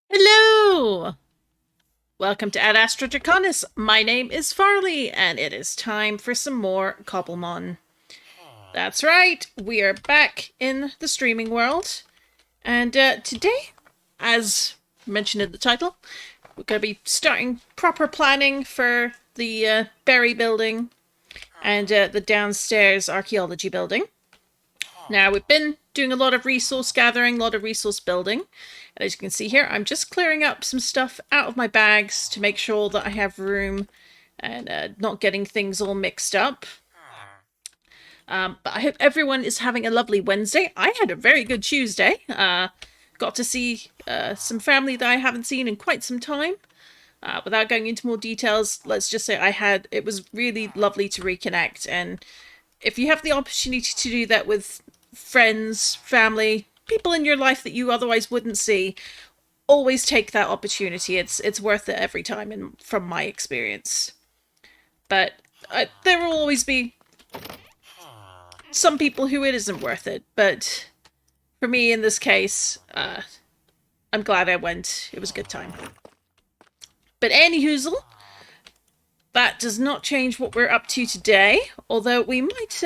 Hello! Welcome to AdAstraDraconis. My name is Farley, and it is time for some more Cobblemon. That's right, we are back in the streaming world, and today, as mentioned in the title, we're going to be starting proper planning for the berry building and the downstairs archaeology building. Now, we've been doing a lot of resource gathering, a lot of resource building. And as you can see here, I'm just clearing up some stuff out of my bags to make sure that I have room and not getting things all mixed up. But I hope everyone is having a lovely Wednesday. I had a very good Tuesday. Got to see some family that I haven't seen in quite some time. Without going into more details, let's just say it was really lovely to reconnect. And if you have the opportunity to do that with friends, family, people in your life that you otherwise wouldn't see, always take that opportunity. It's worth it every time, from my experience. But there will always be some people who it isn't worth it. But for me, in this case, I'm glad I went. It was a good time. But anyhoozle, that does not change what we're up to today. Although we might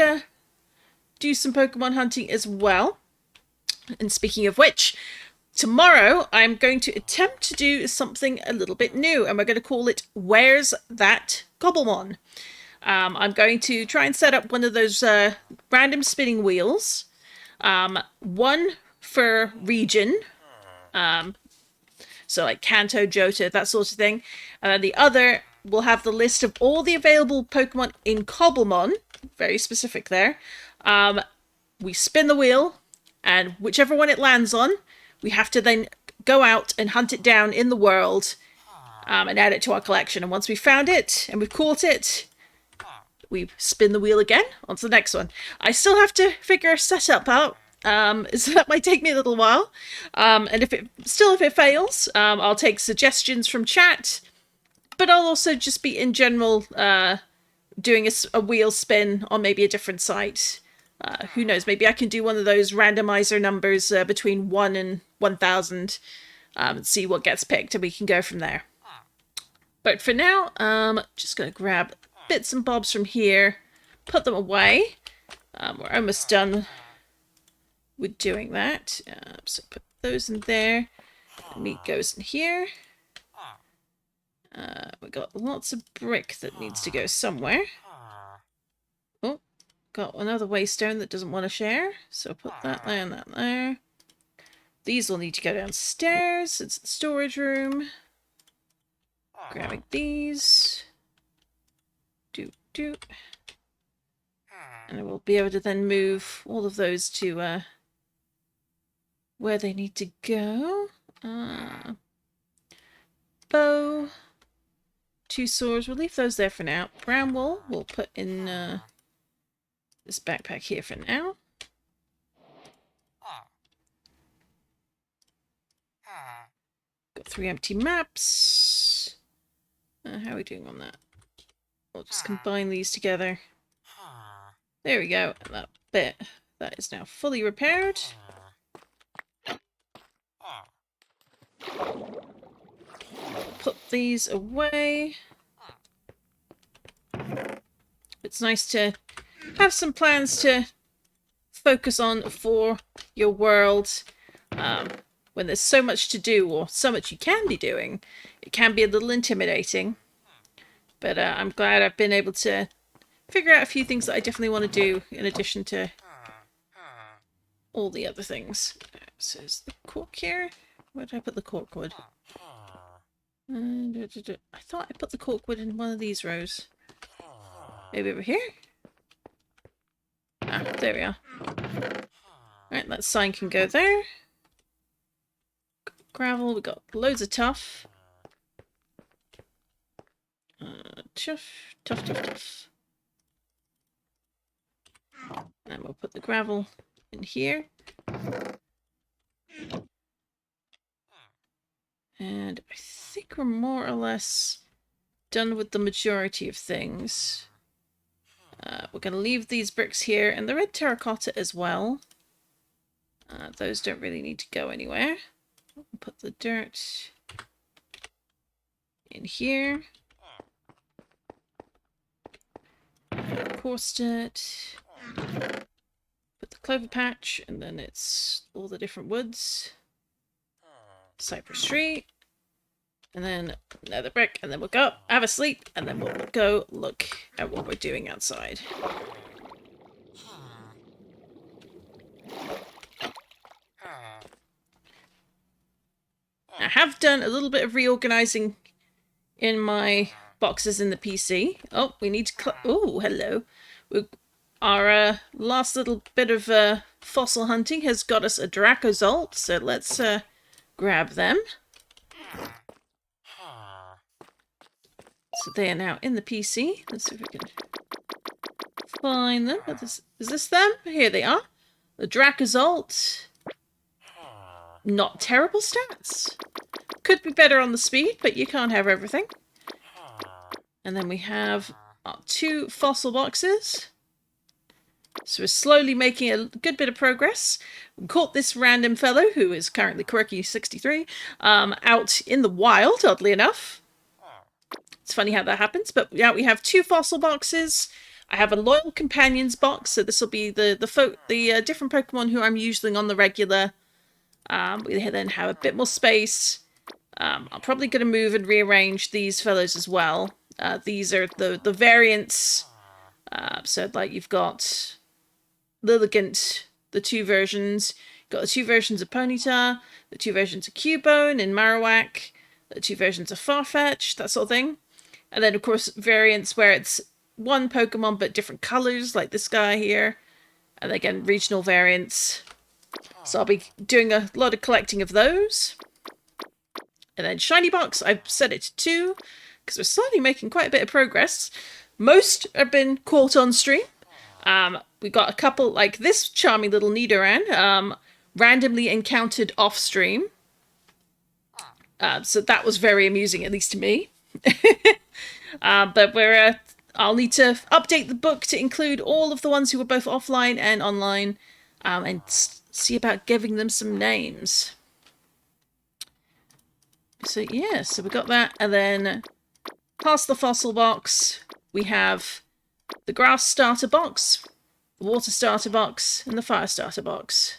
do some Pokemon hunting as well. And speaking of which, tomorrow I'm going to attempt to do something a little bit new, and we're going to call it Where's That Cobblemon? I'm going to try and set up one of those random spinning wheels. One for region, so like Kanto, Johto, that sort of thing. And then the other will have the list of all the available Pokemon in Cobblemon, very specific there. We spin the wheel, and whichever one it lands on, we have to then go out and hunt it down in the world and add it to our collection. And once we've found it and we've caught it, we spin the wheel again onto the next one. I still have to figure a setup out, so that might take me a little while. And if it fails, I'll take suggestions from chat, but I'll also just be in general doing a wheel spin on maybe a different site. Who knows, maybe I can do one of those randomizer numbers between 1 and 1,000 and see what gets picked, and we can go from there. But for now, just going to grab bits and bobs from here, put them away. We're almost done with doing that. So put those in there. The meat goes in here. We've got lots of brick that needs to go somewhere. Oh, got another waystone that doesn't want to share, so put that there and that there. These will need to go downstairs. It's the storage room. Grabbing these. Doot. And I will be able to then move all of those to where they need to go. Bow. 2 swords. We'll leave those there for now. Brown wool we'll put in this backpack here for now. Got 3 empty maps. How are we doing on that? We'll just combine these together. There we go. That bit that is now fully repaired. Put these away. It's nice to have some plans to focus on for your world. When there's so much to do, or so much you can be doing, it can be a little intimidating. But I'm glad I've been able to figure out a few things that I definitely want to do in addition to all the other things. So is the cork here? Where did I put the corkwood? I thought I put the corkwood in one of these rows. Maybe over here? Ah, there we are. Alright, that sign can go there. Gravel, we got loads of tuff. Tough. And we'll put the gravel in here. And I think we're more or less done with the majority of things. We're going to leave these bricks here, and the red terracotta as well. Those don't really need to go anywhere. Put the dirt in here. Coarse dirt. Put the clover patch, and then it's all the different woods. Cypress tree. And then another brick, and then we'll go up, have a sleep, and then we'll go look at what we're doing outside. I have done a little bit of reorganizing in my boxes in the PC. Oh, we need to... Oh, hello. Our last little bit of fossil hunting has got us a Dracozolt, so let's grab them. So they are now in the PC. Let's see if we can find them. Is this them? Here they are. The Dracozolt. Not terrible stats. Could be better on the speed, but you can't have everything. And then we have our 2 fossil boxes. So we're slowly making a good bit of progress. We caught this random fellow, who is currently Quirky63, out in the wild, oddly enough. It's funny how that happens, but yeah, we have 2 fossil boxes. I have a loyal companions box, so this will be the different Pokemon who I'm using on the regular. We then have a bit more space. I'm probably going to move and rearrange these fellows as well. These are the variants. So like you've got Lilligant, the 2 versions. You've got the 2 versions of Ponyta, the 2 versions of Cubone and Marowak, the 2 versions of Farfetch, that sort of thing. And then, of course, variants where it's one Pokemon but different colours, like this guy here. And again, regional variants. So I'll be doing a lot of collecting of those. And then Shiny Box, I've set it to 2, because we're slowly making quite a bit of progress. Most have been caught on stream. We got a couple, like this charming little Nidoran, randomly encountered off stream. So that was very amusing, at least to me. But I'll need to update the book to include all of the ones who were both offline and online, and see about giving them some names. So yeah, so we got that, and then past the fossil box, we have the grass starter box, the water starter box, and the fire starter box.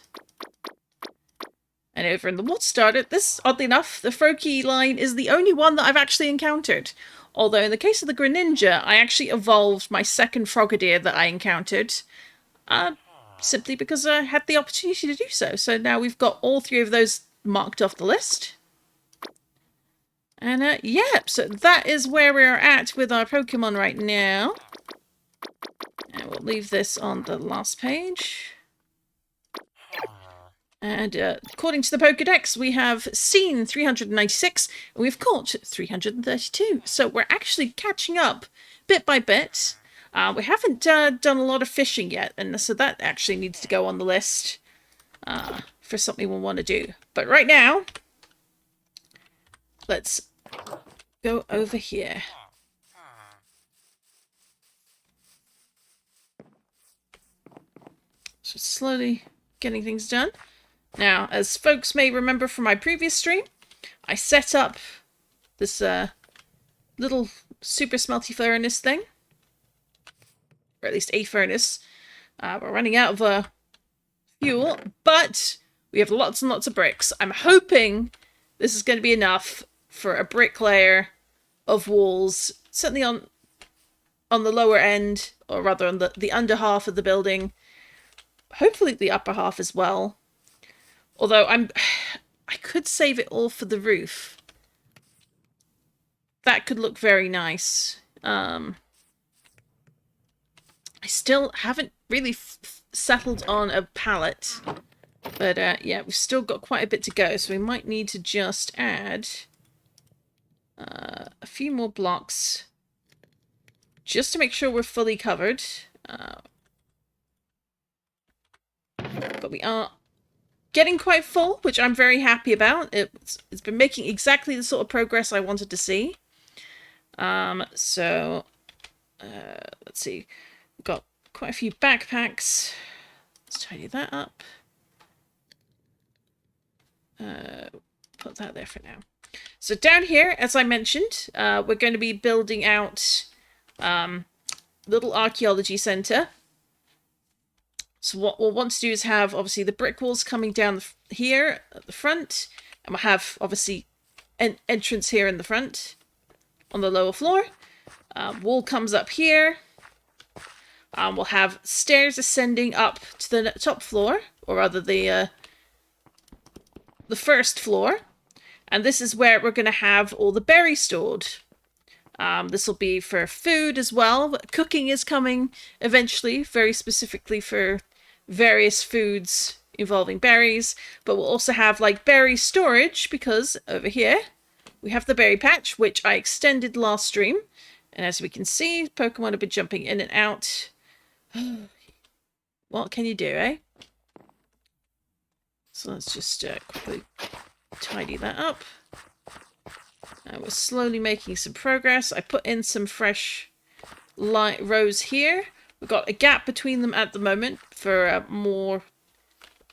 And over in the water starter, this, oddly enough, the Froakie line is the only one that I've actually encountered. Although in the case of the Greninja, I actually evolved my second Frogadier that I encountered, simply because I had the opportunity to do so. So now we've got all 3 of those marked off the list. And yeah, so that is where we're at with our Pokemon right now. And we'll leave this on the last page. And according to the Pokedex, we have seen 396, and we've caught 332. So we're actually catching up bit by bit. We haven't done a lot of fishing yet, and so that actually needs to go on the list for something we'll want to do. But right now, let's go over here. So slowly getting things done. Now, as folks may remember from my previous stream, I set up this little super smelty furnace thing. Or at least a furnace. We're running out of fuel, but we have lots and lots of bricks. I'm hoping this is going to be enough for a brick layer of walls, certainly on the lower end, or rather on the under half of the building. Hopefully the upper half as well. Although I could save it all for the roof. That could look very nice. I still haven't really settled on a palette. But yeah, we've still got quite a bit to go. So we might need to just add a few more blocks. Just to make sure we're fully covered. But we are getting quite full, which I'm very happy about. It's been making exactly the sort of progress I wanted to see. So let's see. We've got quite a few backpacks. Let's tidy that up. put that there for now. So down here, as I mentioned, we're going to be building out little archaeology center. So what we'll want to do is have, obviously, the brick walls coming down here at the front. And we'll have, obviously, an entrance here in the front on the lower floor. Wall comes up here. We'll have stairs ascending up to the top floor, or rather the first floor. And this is where we're going to have all the berries stored. This will be for food as well. Cooking is coming eventually, very specifically for various foods involving berries. But we'll also have like berry storage, because over here we have the berry patch, which I extended last stream. And as we can see, Pokemon have been jumping in and out. What can you do, eh? So let's just quickly tidy that up. We're slowly making some progress. I put in some fresh light rows here. We've got a gap between them at the moment for more...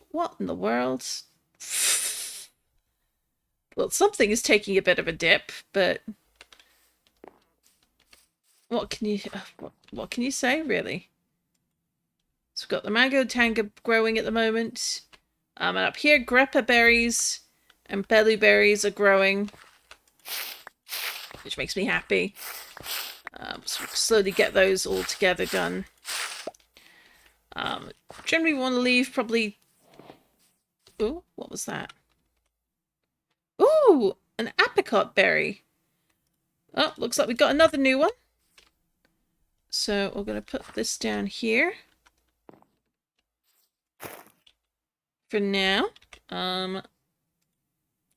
What in the world? Well, something is taking a bit of a dip, but... What can you say, really? So we've got the mango tanga growing at the moment. And up here, grappa berries and belly berries are growing, which makes me happy. So we'll slowly get those all together done. Generally want to leave probably... Ooh, what was that? Ooh, an apricot berry. Oh, looks like we got another new one. So we're going to put this down here for now.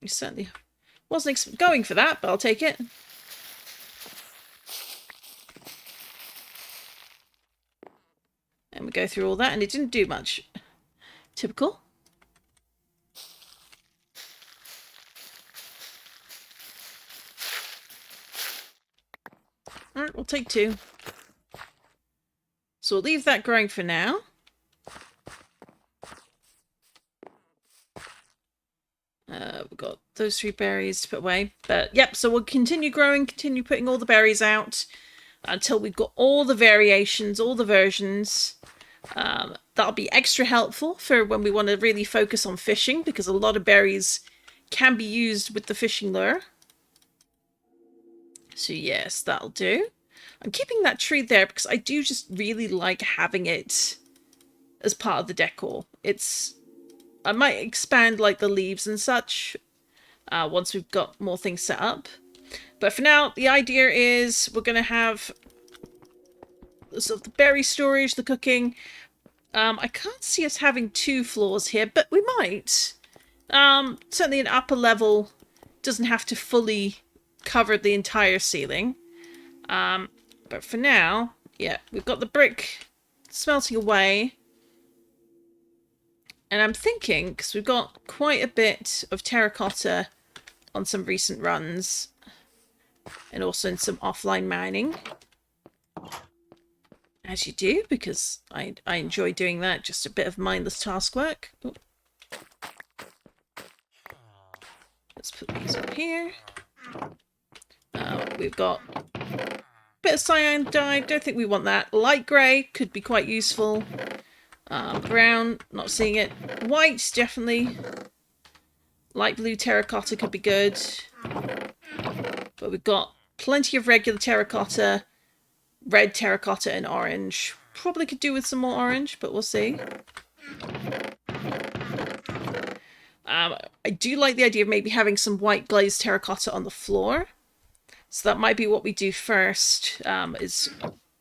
We certainly wasn't going for that, but I'll take it. And we go through all that, and it didn't do much. Typical. Alright, we'll take 2. So we'll leave that growing for now. We've got those 3 berries to put away. But yep, so we'll continue growing, continue putting all the berries out until we've got all the variations, all the versions. That'll be extra helpful for when we want to really focus on fishing, because a lot of berries can be used with the fishing lure. So yes, that'll do. I'm keeping that tree there because I do just really like having it as part of the decor. I might expand like the leaves and such once we've got more things set up. But for now, the idea is we're going to have sort of the berry storage, the cooking. I can't see us having 2 floors here, but we might. Certainly an upper level doesn't have to fully cover the entire ceiling. But for now, yeah, we've got the brick smelting away. And I'm thinking, because we've got quite a bit of terracotta on some recent runs, and also in some offline mining. As you do, because I enjoy doing that, just a bit of mindless task work. Ooh. Let's put these up here. We've got a bit of cyan dye, don't think we want that. Light grey could be quite useful. Brown, not seeing it. White, definitely. Light blue terracotta could be good. But we've got plenty of regular terracotta, red terracotta and orange. Probably could do with some more orange, but we'll see. I do like the idea of maybe having some white glazed terracotta on the floor. So that might be what we do first, is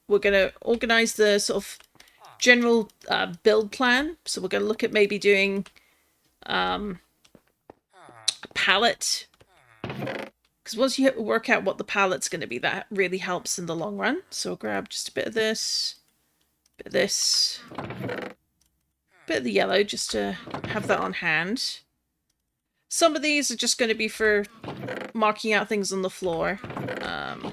we're going to organise the sort of general build plan. So we're going to look at maybe doing a palette. Because once you work out what the palette's going to be, that really helps in the long run. So we'll grab just a bit of this, bit of this, bit of the yellow, just to have that on hand. Some of these are just going to be for marking out things on the floor. I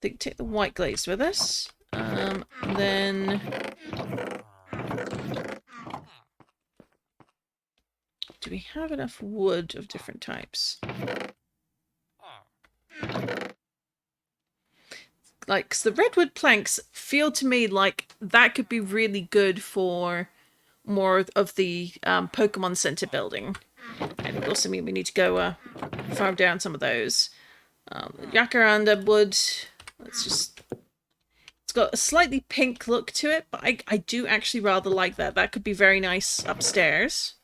think take the white glaze with us. And then we have enough wood of different types? Like, 'cause the redwood planks feel to me like that could be really good for more of the Pokemon Center building. And it would also mean we need to go farm down some of those. Jacaranda wood. Let's just... It's got a slightly pink look to it, but I do actually rather like that. That could be very nice upstairs.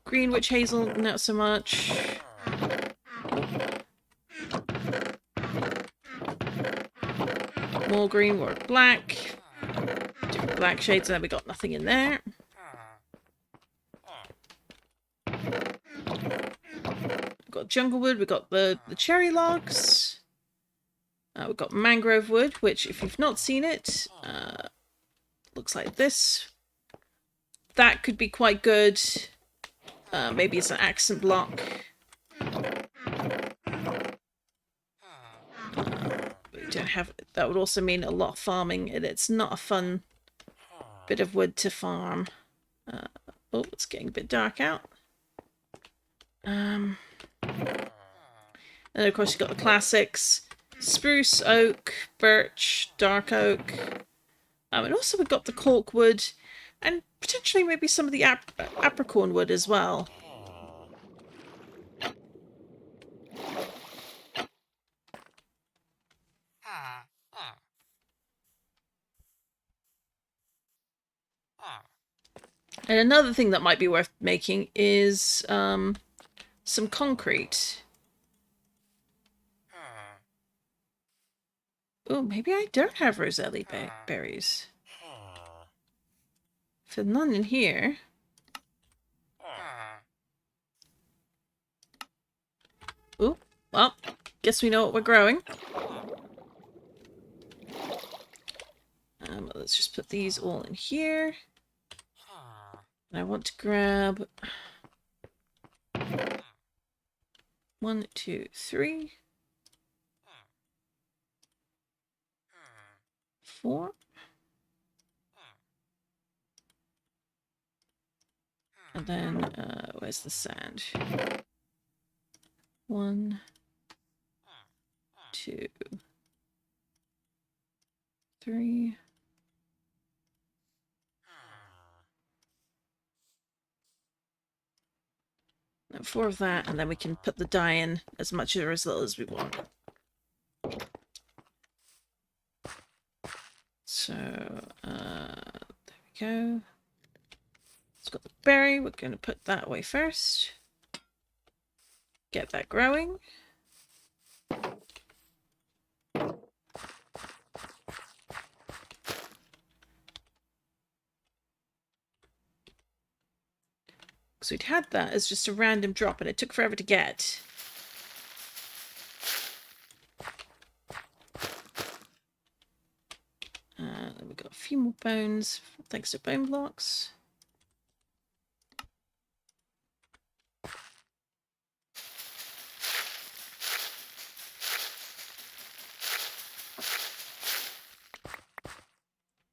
Green witch hazel, not so much. More green, more black. Different black shades, and then we got nothing in there. We've got jungle wood, we've got the cherry logs. We've got mangrove wood, which, if you've not seen it, looks like this. That could be quite good. Maybe it's an accent block. We don't have... That would also mean a lot of farming, and it's not a fun bit of wood to farm. Oh, it's getting a bit dark out. And of course you've got the classics. Spruce, oak, birch, dark oak. And also we've got the cork wood. And potentially maybe some of the apricorn wood as well. And another thing that might be worth making is some concrete. Oh, maybe I don't have Roselli berries. If there's none in here. Oh, well, guess we know what we're growing. Let's just put these all in here. And I want to grab 1, 2, 3, 4. And then, where's the sand? 1, 2, 3. And 4 of that, and then we can put the dye in as much or as little as we want. So, there we go. It's got the berry. We're going to put that away first. Get that growing. Because we'd had that as just a random drop and it took forever to get. Then we've got a few more bones, thanks to bone blocks.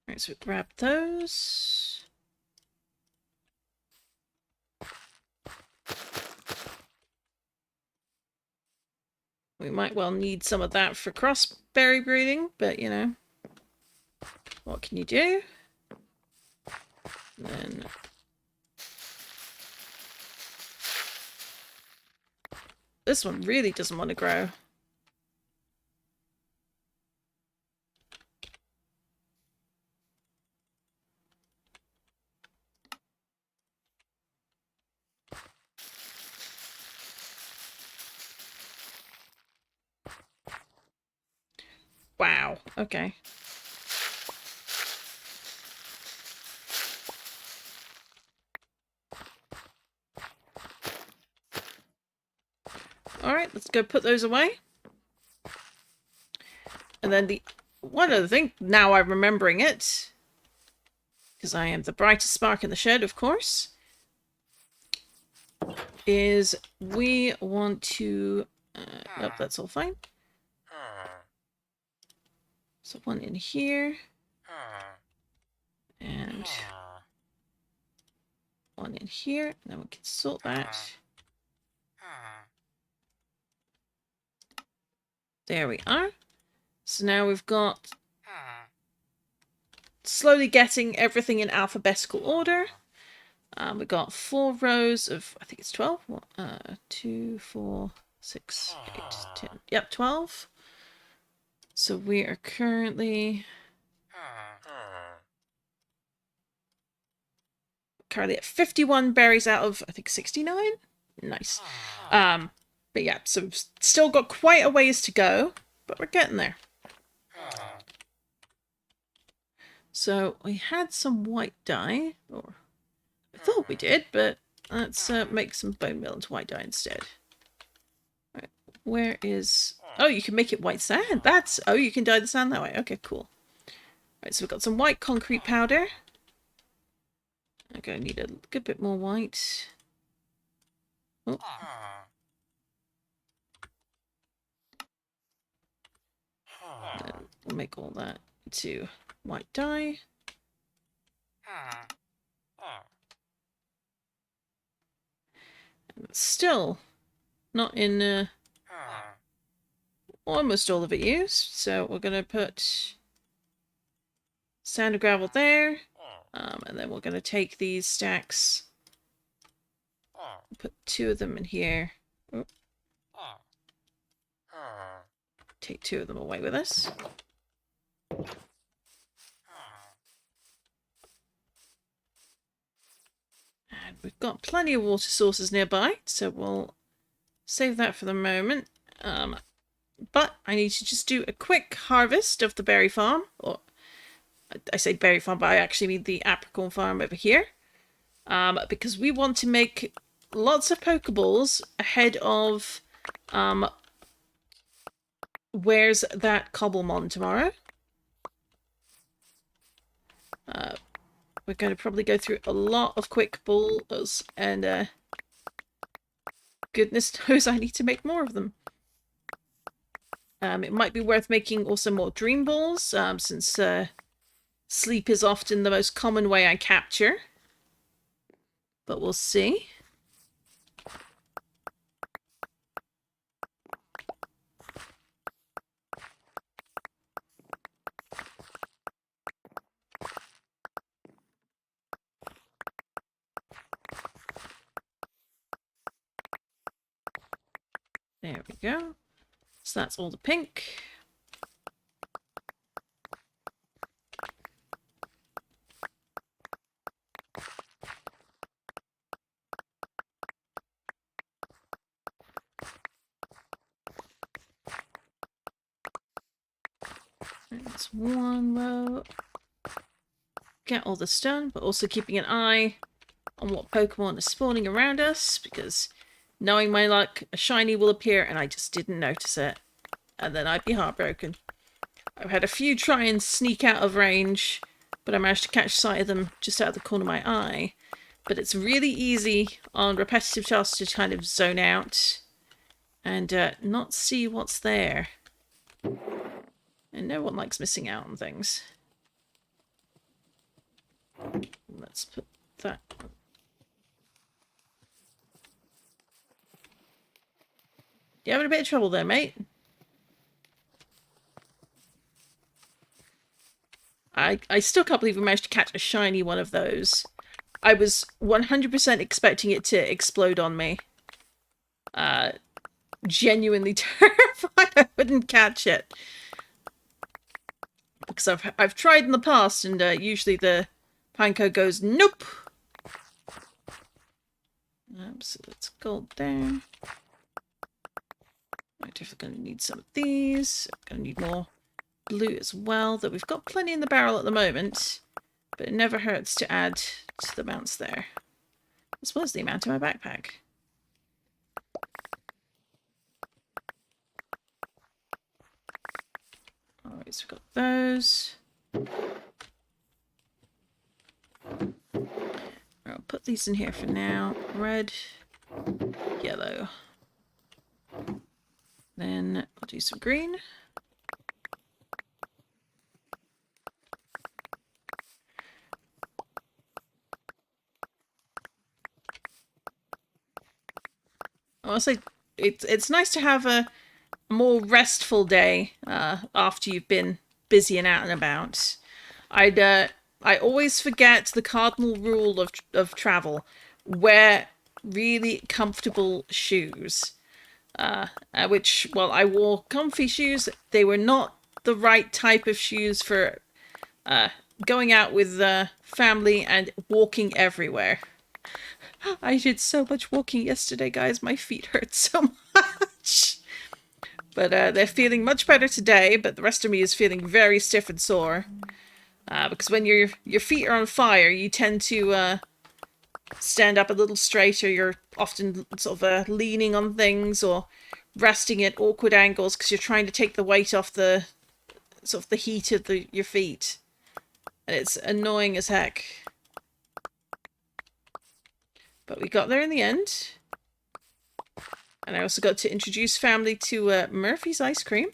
Alright, so we grab those. We might well need some of that for crossberry breeding, but you know, what can you do? And then this one really doesn't want to grow. Wow, okay. Alright, let's go put those away. And then the one other thing, now I'm remembering it, because I am the brightest spark in the shed, of course, is we want to... nope, that's all fine. So 1 in here. And 1 one in here, and then we can sort that. There we are. So now we've got slowly getting everything in alphabetical order. We've got 4 rows of, I think it's 12. 2, 4, 6, 8, 10. Yep, 12. So we are currently at 51 berries out of, I think, 69. Nice. But yeah, so we've still got quite a ways to go, but we're getting there. So we had some white dye, or I thought we did, but let's make some bone meal into white dye instead. Right, where is... Oh, you can make it white sand. That's... Oh, you can dye the sand that way. Okay, cool. Right, so we've got some white concrete powder. I'm going to need a good bit more white. Oh. Then we'll make all that into white dye. And it's still not in almost all of it used, so we're going to put sand and gravel there, and then we're going to take these stacks, put 2 of them in here. Oh. Take 2 of them away with us. And we've got plenty of water sources nearby, so we'll save that for the moment. But I need to just do a quick harvest of the berry farm. Or I say berry farm, but I actually mean the apricot farm over here. Because we want to make lots of Pokeballs ahead of where's that Cobblemon tomorrow. We're going to probably go through a lot of quick balls, and goodness knows I need to make more of them. It might be worth making also more dream balls, since sleep is often the most common way I capture. But we'll see. There we go. So that's all the pink. That's 1 row. Get all this done, but also keeping an eye on what Pokemon is spawning around us, because knowing my luck, a shiny will appear and I just didn't notice it. And then I'd be heartbroken. I've had a few try and sneak out of range, but I managed to catch sight of them just out of the corner of my eye. But it's really easy on repetitive tasks to kind of zone out and not see what's there. And no one likes missing out on things. Let's put that... You having a bit of trouble there, mate? I still can't believe we managed to catch a shiny one of those. I was 100% expecting it to explode on me. Genuinely terrified I wouldn't catch it. Because I've tried in the past, and usually the Pineco goes, nope! So let's go there. I'm definitely going to need some of these. I'm going to need more blue as well, that we've got plenty in the barrel at the moment, but it never hurts to add to the amounts there, as well as the amount in my backpack. Alright, so we've got those. I'll put these in here for now. Red, yellow. Then I'll do some green. I'll say it's nice to have a more restful day after you've been busy and out and about. I always forget the cardinal rule of travel: wear really comfortable shoes. Which, well, I wore comfy shoes. They were not the right type of shoes for going out with family and walking everywhere. I did so much walking yesterday, guys. My feet hurt so much. But they're feeling much better today, but the rest of me is feeling very stiff and sore. Because when your feet are on fire, you tend to stand up a little straighter. You're often sort of leaning on things or resting at awkward angles because you're trying to take the weight off the sort of the heat of your feet. And it's annoying as heck. But we got there in the end. And I also got to introduce family to Murphy's Ice Cream,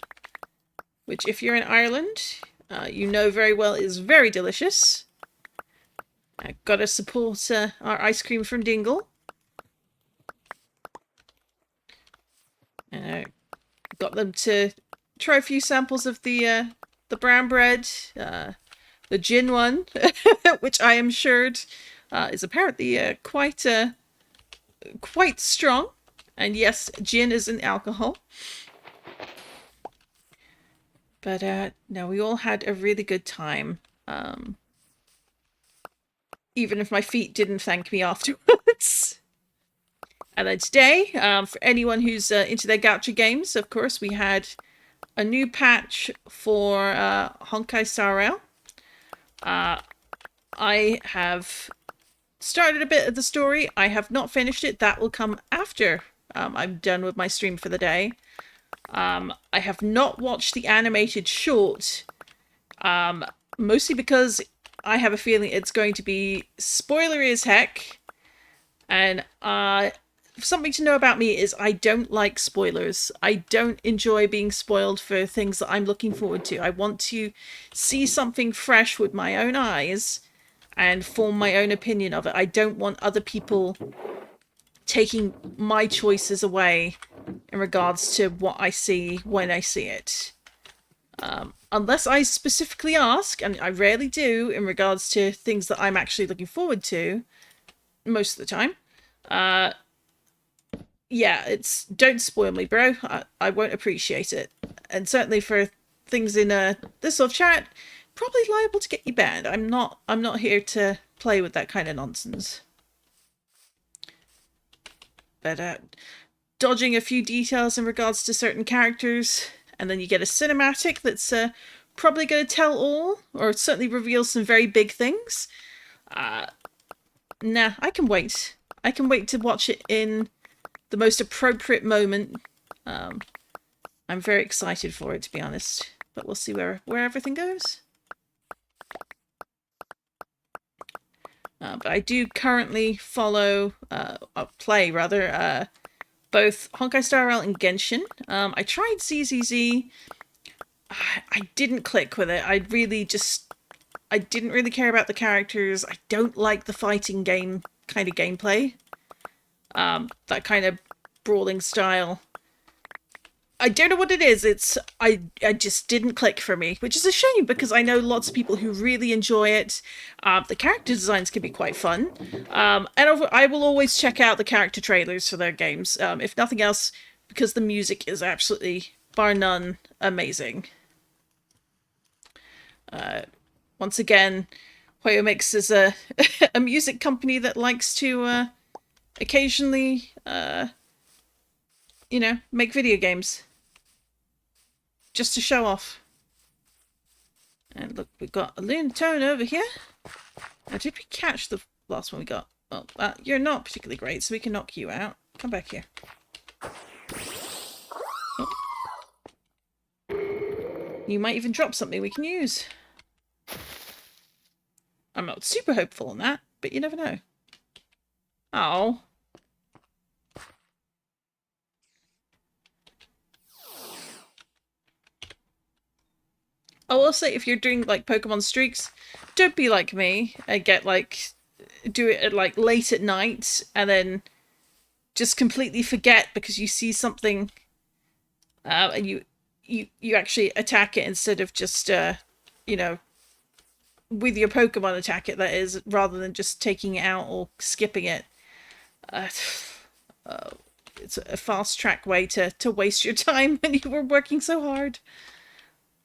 which if you're in Ireland, you know very well is very delicious. I got to support our ice cream from Dingle. And I got them to try a few samples of the brown bread, the gin one, which I am assured is apparently quite strong. And yes, gin is an alcohol. But no, we all had a really good time. Even if my feet didn't thank me afterwards. And then today, for anyone who's into their gacha games, of course, we had a new patch for Honkai Star Rail. I have started a bit of the story. I have not finished it. That will come after I'm done with my stream for the day. I have not watched the animated short, mostly because I have a feeling it's going to be spoilery as heck. And something to know about me is I don't like spoilers. I don't enjoy being spoiled for things that I'm looking forward to. I want to see something fresh with my own eyes and form my own opinion of it. I don't want other people taking my choices away in regards to what I see when I see it. Unless I specifically ask, and I rarely do in regards to things that I'm actually looking forward to, most of the time. Yeah, it's don't spoil me, bro. I won't appreciate it. And certainly for things in this sort of chat, probably liable to get you banned. I'm not here to play with that kind of nonsense. But dodging a few details in regards to certain characters, and then you get a cinematic that's probably going to tell all, or certainly reveal some very big things. Nah, I can wait. I can wait to watch it in the most appropriate moment. I'm very excited for it, to be honest. But we'll see where everything goes. But I do currently play both Honkai Star Rail and Genshin. I tried ZZZ. I didn't click with it. I didn't really care about the characters. I don't like the fighting game kind of gameplay. That kind of brawling style. I don't know what it is. I just didn't click for me, which is a shame because I know lots of people who really enjoy it. The character designs can be quite fun. And I will always check out the character trailers for their games, if nothing else, because the music is absolutely, bar none, amazing. Once again, Hoyomix is a music company that likes to occasionally, make video games. Just to show off. And look, we've got a Lunatone over here. Now, did we catch the last one we got? Well, you're not particularly great, so we can knock you out. Come back here. Oh. You might even drop something we can use. I'm not super hopeful on that, but you never know. Oh. I will say, if you're doing like Pokemon streaks, don't be like me and do it at like late at night and then just completely forget because you see something and you actually attack it instead of just you know, with your Pokemon attack it, that is, rather than just taking it out or skipping it. It's a fast track way to waste your time when you were working so hard.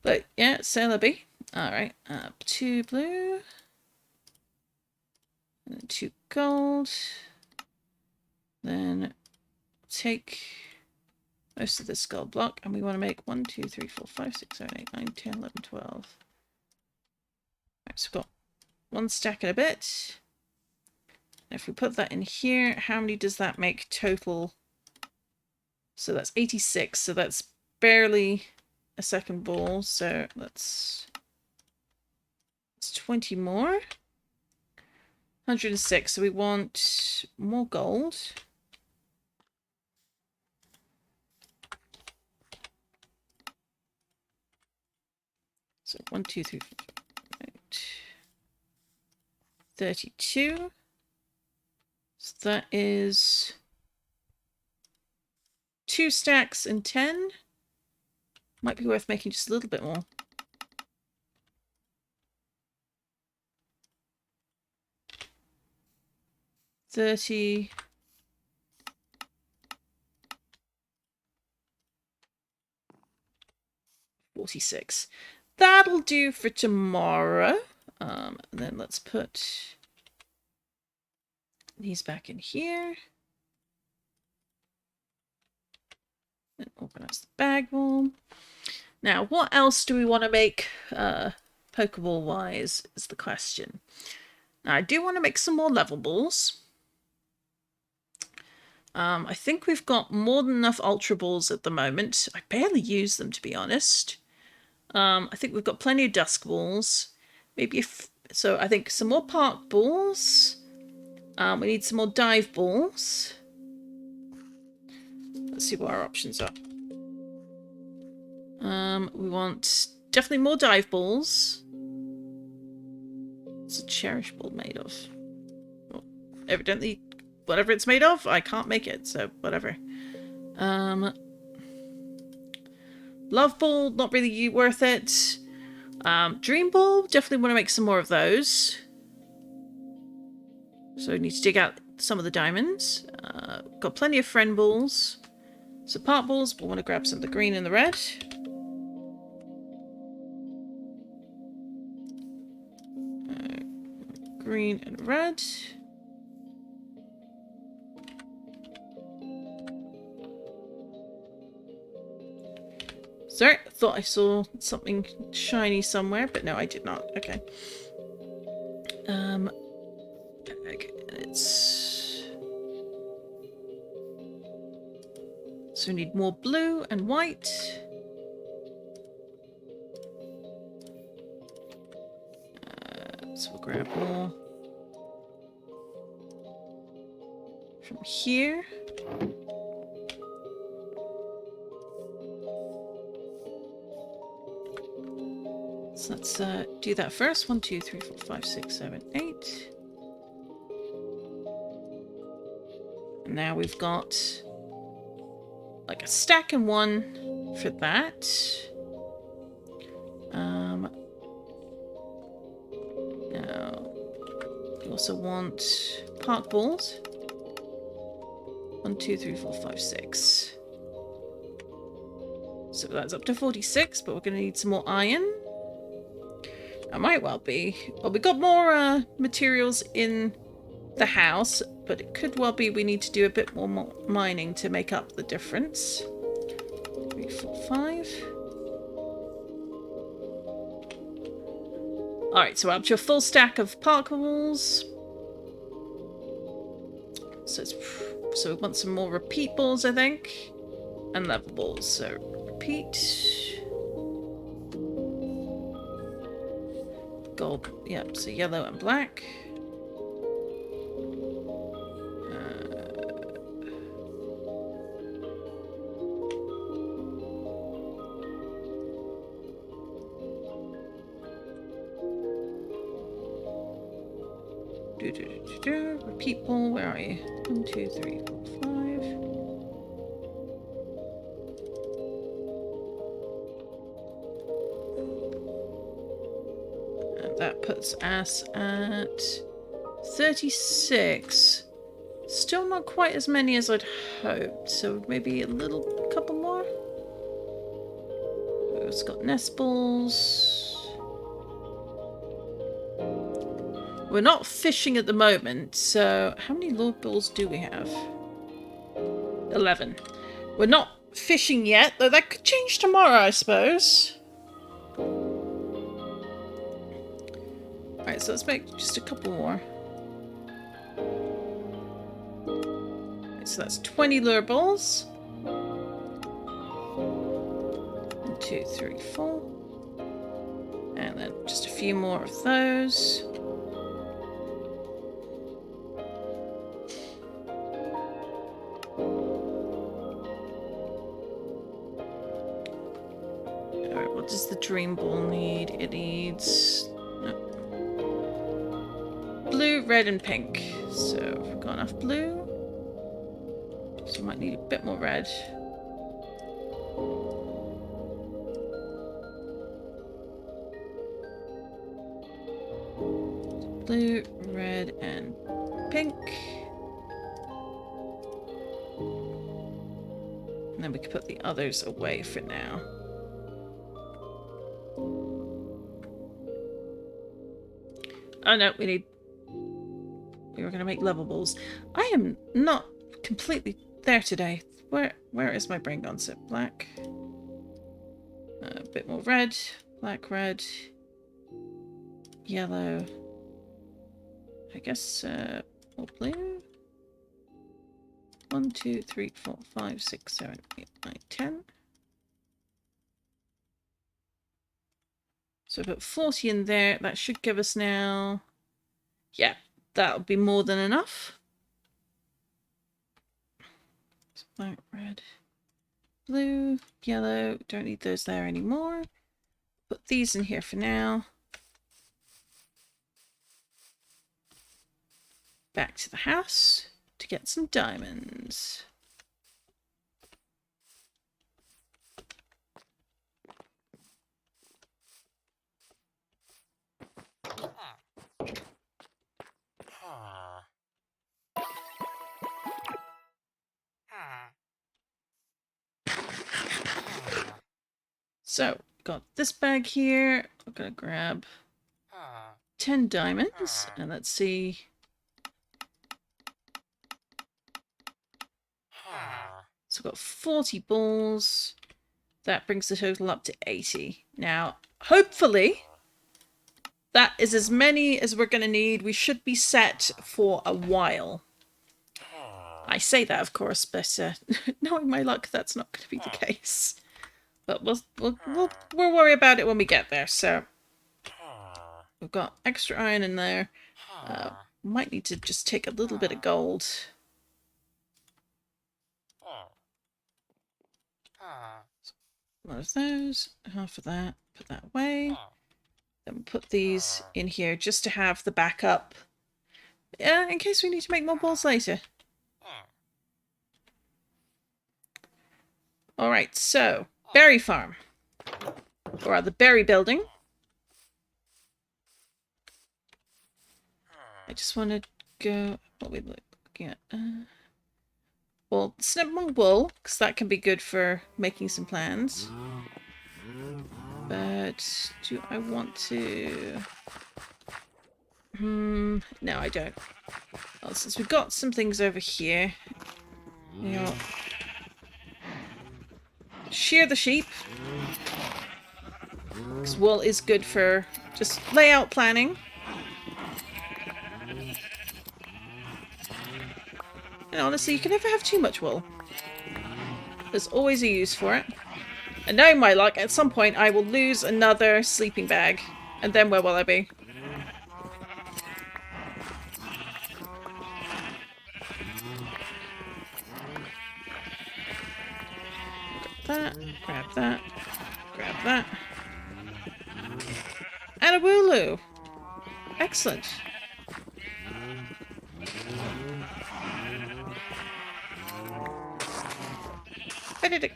But yeah, Celebi. Alright, 2 blue. And 2 gold. Then take most of this gold block, and we want to make 1, 2, 3, 4, 5, 6, 7, 8, 9, 10, 11, 12. Right, so we've got 1 stack and a bit. And if we put that in here, how many does that make total? So that's 86, so that's barely a second ball, so it's 20 more. 106, so we want more gold. So 1, 2, 3, 4, 5, 8. 32. So that is 2 stacks and 10. Might be worth making just a little bit more. $30. 46. That'll do for tomorrow. And then let's put these back in here. And organize the bag more. Now, what else do we want to make Pokeball-wise is the question. Now, I do want to make some more level balls. I think we've got more than enough Ultra Balls at the moment. I barely use them, to be honest. I think we've got plenty of Dusk Balls. Maybe so I think some more Park Balls. We need some more Dive Balls. Let's see what our options are. We want definitely more Dive Balls. What's a Cherish Ball made of? Well, evidently, whatever it's made of, I can't make it, so whatever. Love Ball, not really worth it. Dream Ball, definitely want to make some more of those. So we need to dig out some of the diamonds. Got plenty of Friend Balls. So Park Balls, we'll want to grab some of the green and the red. Green and red. Sorry, I thought I saw something shiny somewhere, but no, I did not. Okay. It's... So we need more blue and white. So we'll grab more from here. So let's do that first. 1, 2, 3, 4, 5, 6, 7, 8. And now we've got like a stack and 1 for that. Now we also want Park Balls. 1, 2, 3, 4, 5, 6. So that's up to 46, but we're going to need some more iron. That might well be. Well, we got more materials in the house, but it could well be we need to do a bit more mining to make up the difference. 3, 4, 5. Alright, so we're up to a full stack of Park Balls. So we want some more repeat balls, I think. And level balls. So repeat. Gold, yeah, so yellow and black. Repeat ball, where are you? 1, 2, 3, 4, 5. that puts us at 36. Still not quite as many as I'd hoped, so maybe a couple more. It's got nest balls. We're not fishing at the moment, so how many lure balls do we have? 11. We're not fishing yet, though that could change tomorrow, I suppose. Alright, so let's make just a couple more. Right, so that's 20 lure balls. 1, 2, 3, 4. And then just a few more of those. Alright, what does the dream ball need? It needs... blue, red, and pink. So we've got enough blue. So we might need a bit more red. Blue, red, and pink. And then we can put the others away for now. Oh no, we were going to make level balls. I am not completely there today. Where is my brain gone? So black. A bit more red. Black, red. Yellow. I guess more blue. 1, 2, 3, 4, 5, 6, 7, 8, 9, 10. So put 40 in there. That should give us now... yeah, that'll be more than enough. Black, red, blue, yellow. Don't need those there anymore. Put these in here for now. Back to the house to get some diamonds. So, got this bag here. I'm gonna grab 10 diamonds, and let's see. So, we've got 40 balls. That brings the total up to 80. Now, hopefully, that is as many as we're gonna need. We should be set for a while. I say that, of course, but knowing my luck, that's not going to be the case. But we'll worry about it when we get there. So we've got extra iron in there. Might need to just take a little bit of gold. One of those, half of that. Put that away. Then we'll put these in here just to have the backup. In case we need to make more balls later. Alright, so, berry farm. Or the berry building. I just want to go... what are we looking at? Well, snip more wool, because that can be good for making some plans. But, do I want to... no, I don't. Well, since we've got some things over here... you know... shear the sheep. Because wool is good for just layout planning. And honestly, you can never have too much wool. There's always a use for it. And knowing my luck, at some point I will lose another sleeping bag. And then where will I be? Grab that, grab that. And a wooloo. Excellent. Where did it...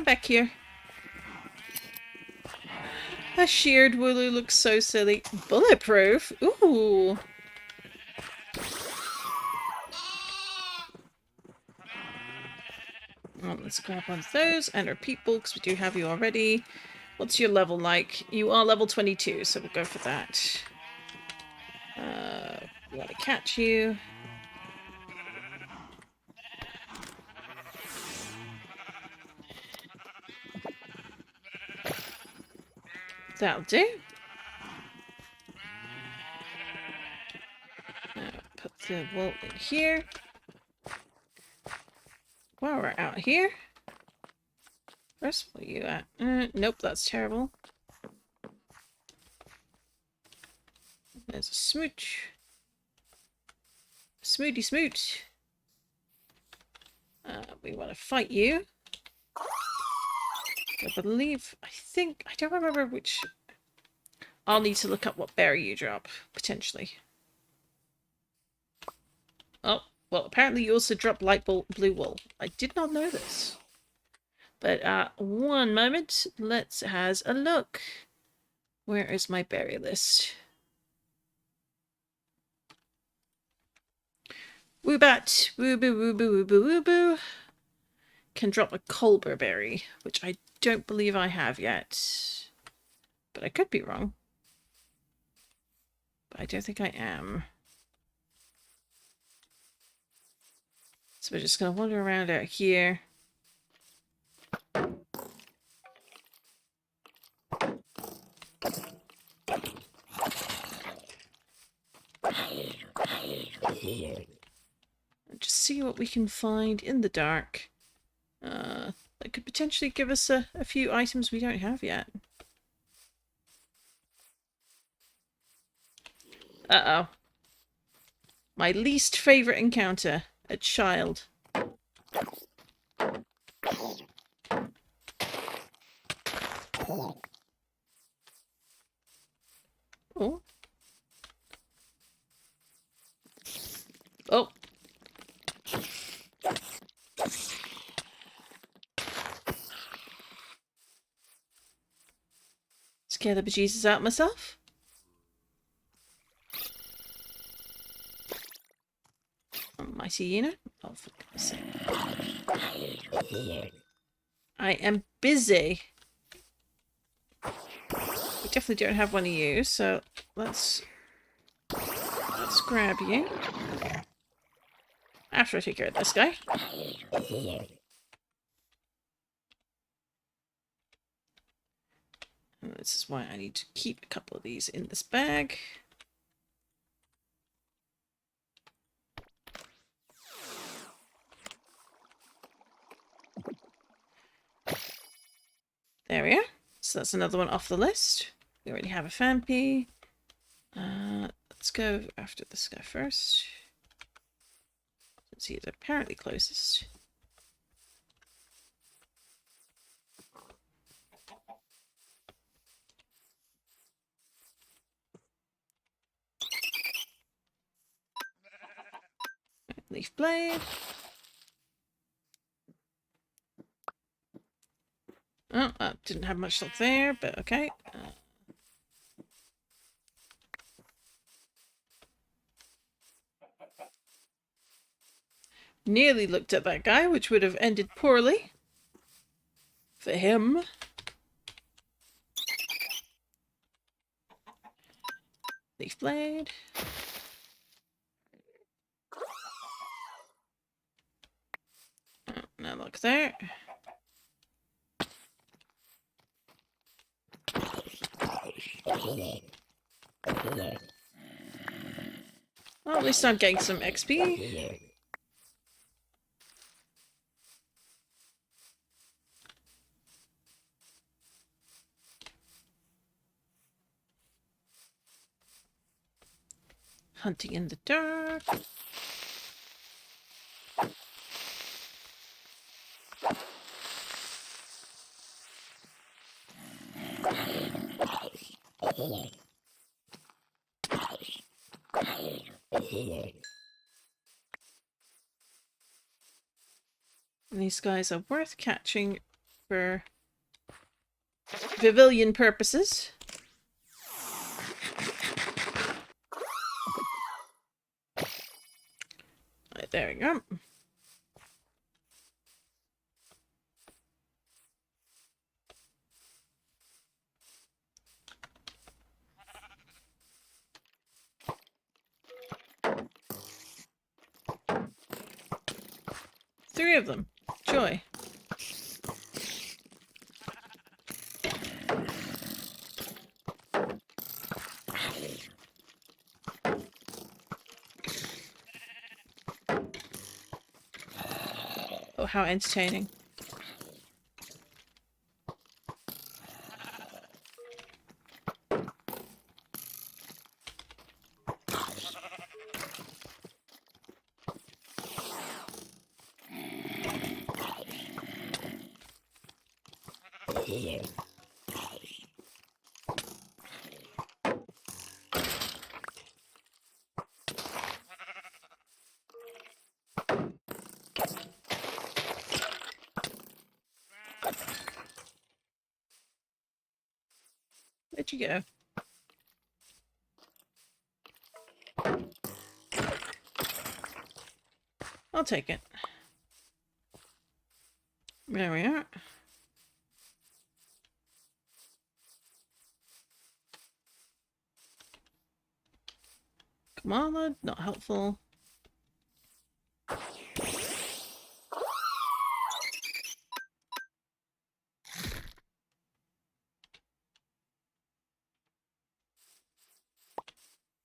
Come back here. A sheared wooloo looks so silly. Bulletproof? Ooh. Well, let's grab one of those and our people, because we do have you already. What's your level like? You are level 22, so we'll go for that. We want to catch you. That'll do. Put the wool in here. While we're out here. Where's you at? Nope, that's terrible. There's a smooch. Smooty smoot. We want to fight you. I don't remember which. I'll need to look up what berry you drop, potentially. Oh, well, apparently you also drop light blue wool. I did not know this. But, one moment. Let's have a look. Where is my berry list? Woobat! Woo-boo, woo-boo, woo-boo, woo-boo. Can drop a Colbur berry, which I don't believe I have yet. But I could be wrong. But I don't think I am. So we're just going to wander around out here. And just see what we can find in the dark. That could potentially give us a few items we don't have yet. Uh-oh. My least favourite encounter. A child. Oh. Oh. Scare the bejesus out myself. Mighty unit. Oh, for goodness sake. I am busy. We definitely don't have one of you, so let's grab you. After I take care of this guy. And this is why I need to keep a couple of these in this bag. There we are. So that's another one off the list. We already have a Fampi. Let's go after this guy first. Since he is apparently closest. Leaf blade. Oh, didn't have much luck there, but okay. Nearly looked at that guy, which would have ended poorly. For him. Leaf blade. Oh, no luck there. Well, at least I'm getting some XP. Hunting in the dark. These guys are worth catching for pavilion purposes. Right, there we go. Three of them. Joy. Oh, how entertaining. Where'd you go? I'll take it. There we are. Come on, lad. Not helpful.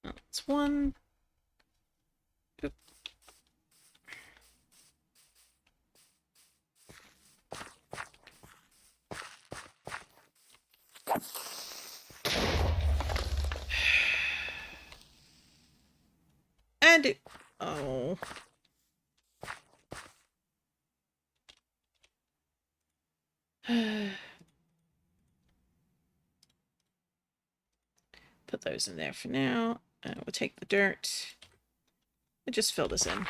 That's one. Oop. And it... Oh. Put those in there for now. We'll take the dirt. And just fill this in.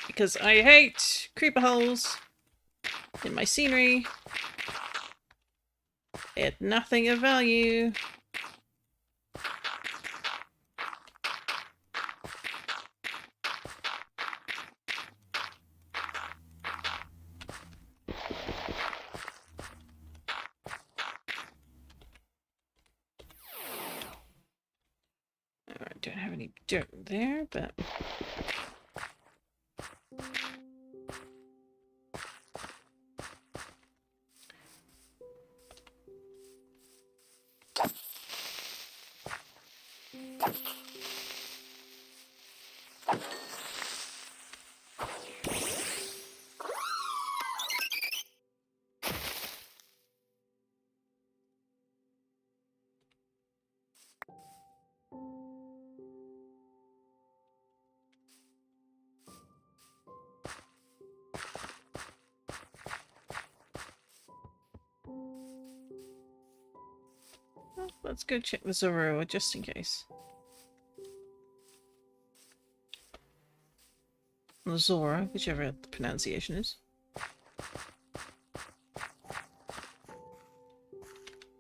Because I hate creeper holes in my scenery. They had nothing of value. I don't have any dirt there, but... Well, let's go check the Zoro just in case. Or Zora, whichever the pronunciation is.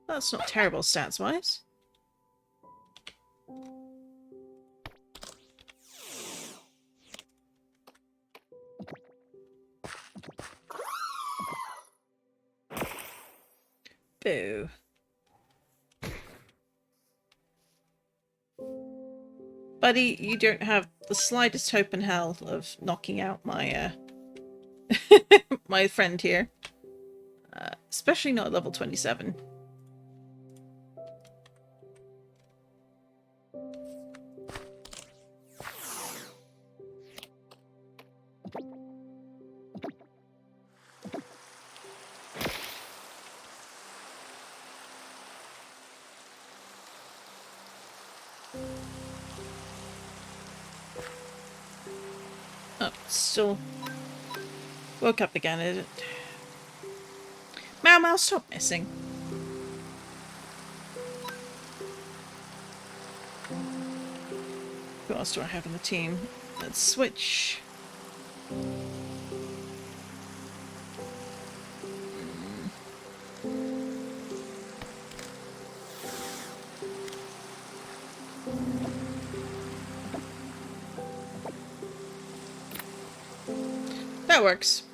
That's not terrible stats-wise. Boo. Buddy, you don't have the slightest hope in hell of knocking out my, my friend here. Especially not at level 27. Oh, still woke up again, is it? Mau, stop messing. Who else do I have in the team? Let's switch. That works.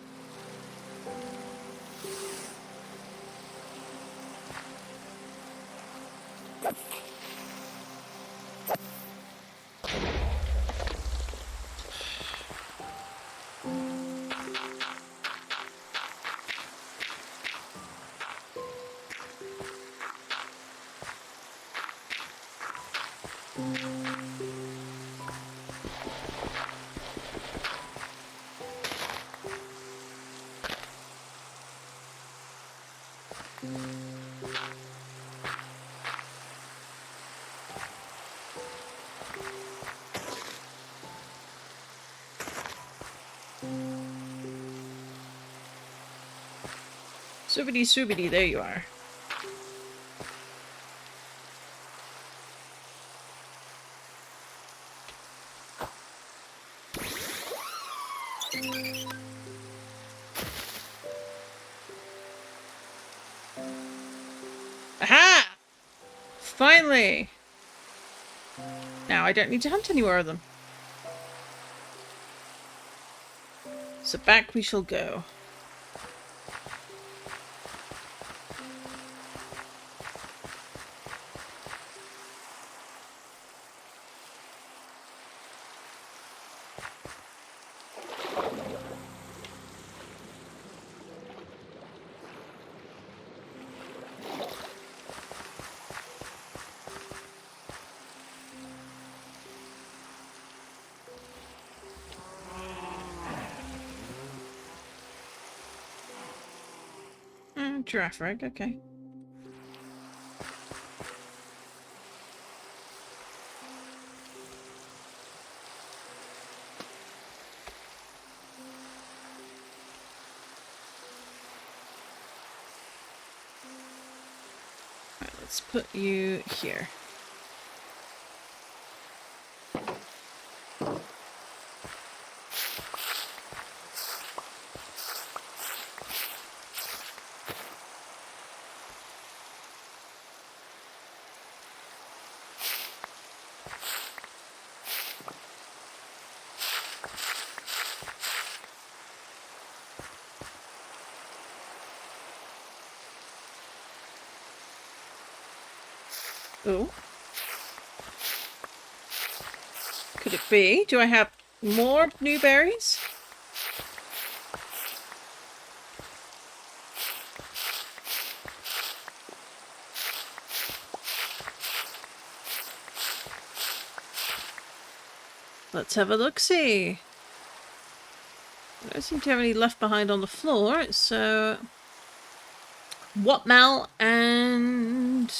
Soobity soobity, there you are. Aha! Finally! Now I don't need to hunt any more of them. So back we shall go. Giraffe egg, okay. Right, let's put you here. Oh. Could it be? Do I have more new berries? Let's have a look-see. I don't seem to have any left behind on the floor, so... Whatmal and...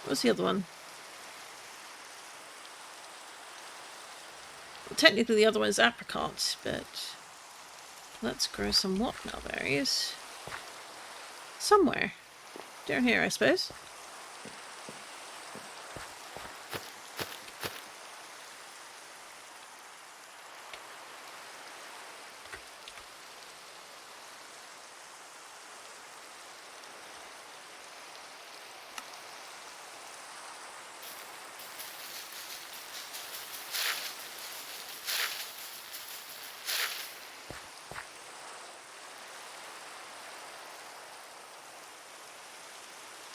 What's the other one? Well, technically the other one is apricot, but... Let's grow some whatmal berries. Somewhere. Down here, I suppose.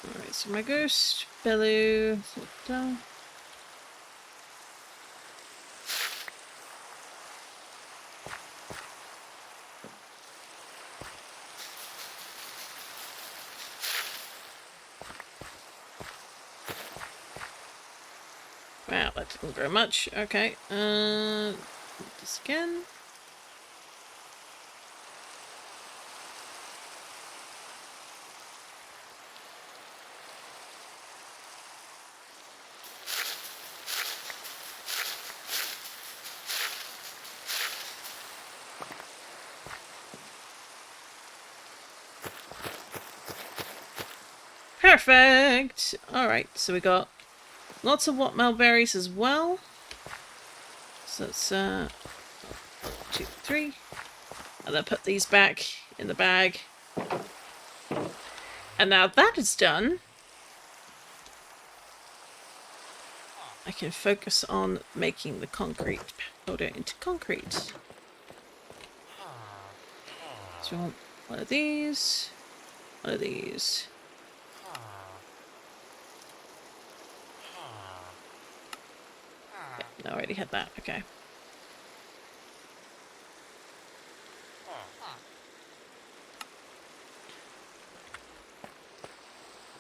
Alright, so my ghost, Bellu, wow, that didn't grow much. Okay, this again. Perfect! Alright, so we got lots of whatmal berries as well. So that's 1, 2, 3. And then put these back in the bag. And now that is done, I can focus on making the concrete powder into concrete. So you want one of these, one of these. No, I already had that. Okay.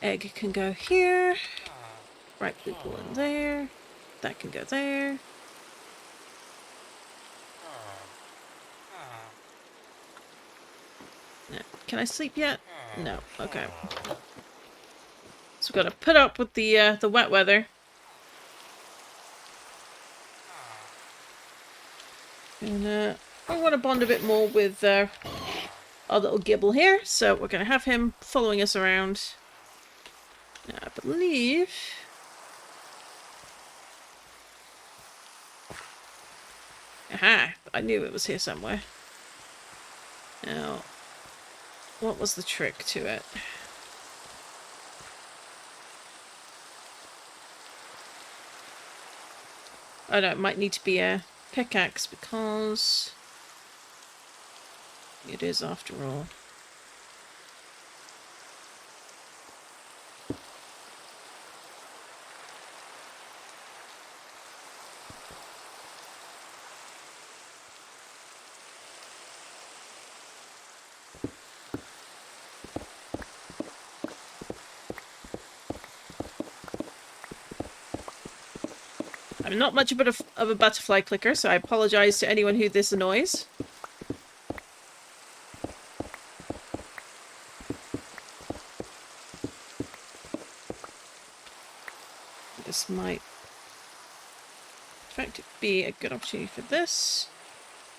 Egg can go here. Right click will in there. That can go there. No. Can I sleep yet? No. Okay. So we've got to put up with the wet weather. And I want to bond a bit more with our little Gibble here, so we're going to have him following us around. Now, I believe... Aha! I knew it was here somewhere. Now, what was the trick to it? Oh no, it might need to be a pickaxe because it is after all. I'm not much of a butterfly clicker, so I apologise to anyone who this annoys. This might, in fact, be a good opportunity for this.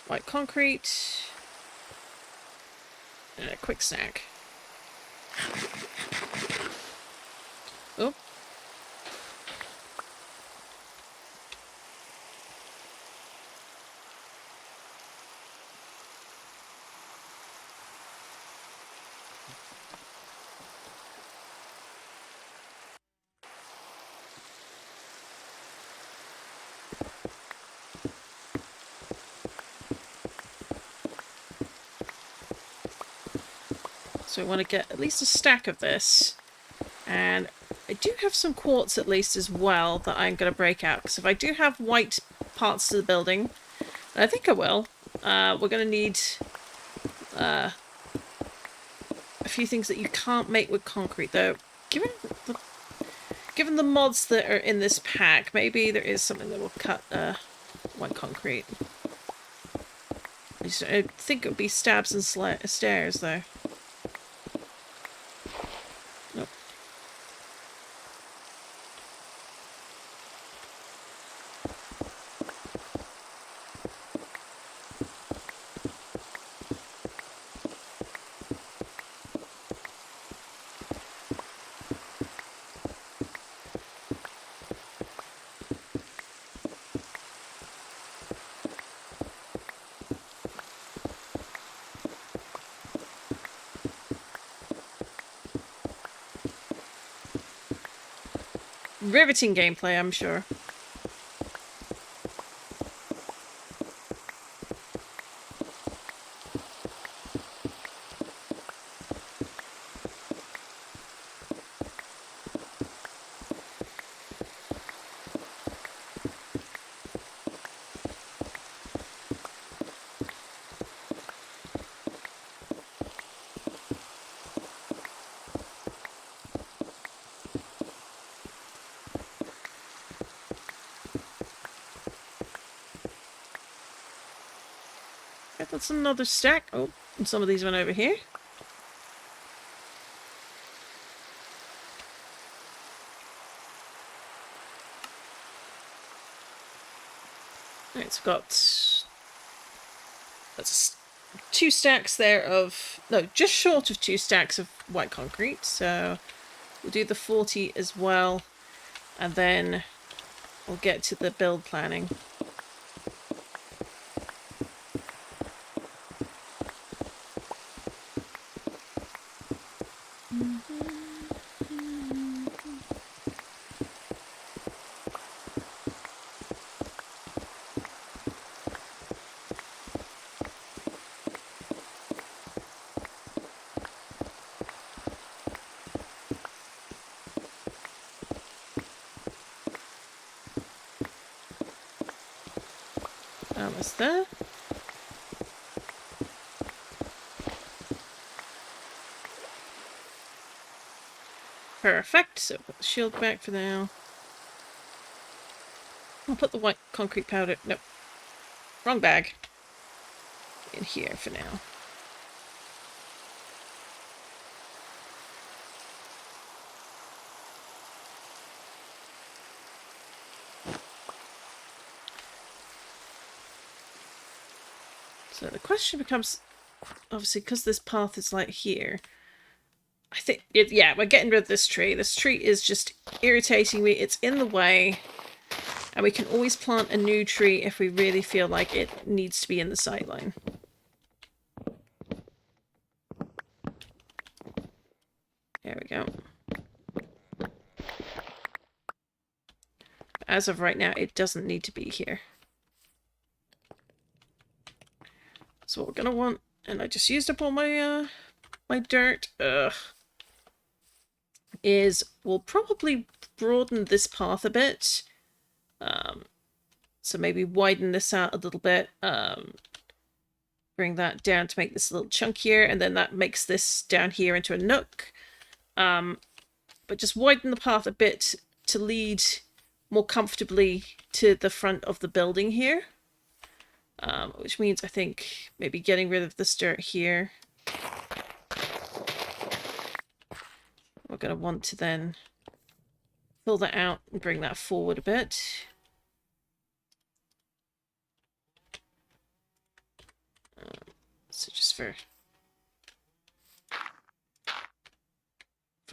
White concrete. And a quick snack. Oh. So I want to get at least a stack of this. And I do have some quartz at least as well that I'm going to break out. Because if I do have white parts to the building, and I think I will, we're going to need a few things that you can't make with concrete. Though, given the mods that are in this pack, maybe there is something that will cut white concrete. I think it would be stabs and stairs, though. Nope. Riveting gameplay, I'm sure. That's another stack. Oh, and some of these went over here. Right, so got that's 2 stacks there of just short of 2 stacks of white concrete. So we'll do the 40 as well, and then we'll get to the build planning. Almost there. Perfect. So put the shield back for now. I'll put the white concrete powder. Nope. Wrong bag. In here for now. So the question becomes, obviously, because this path is like here, I think, yeah, we're getting rid of this tree. This tree is just irritating me. It's in the way. And we can always plant a new tree if we really feel like it needs to be in the sightline. There we go. As of right now, it doesn't need to be here. So what we're going to want, and I just used up all my my dirt, is we'll probably broaden this path a bit. So maybe widen this out a little bit. Bring that down to make this a little chunkier, and then that makes this down here into a nook. But just widen the path a bit to lead more comfortably to the front of the building here. Which means, I think, maybe getting rid of this dirt here. We're going to want to then fill that out and bring that forward a bit. So just for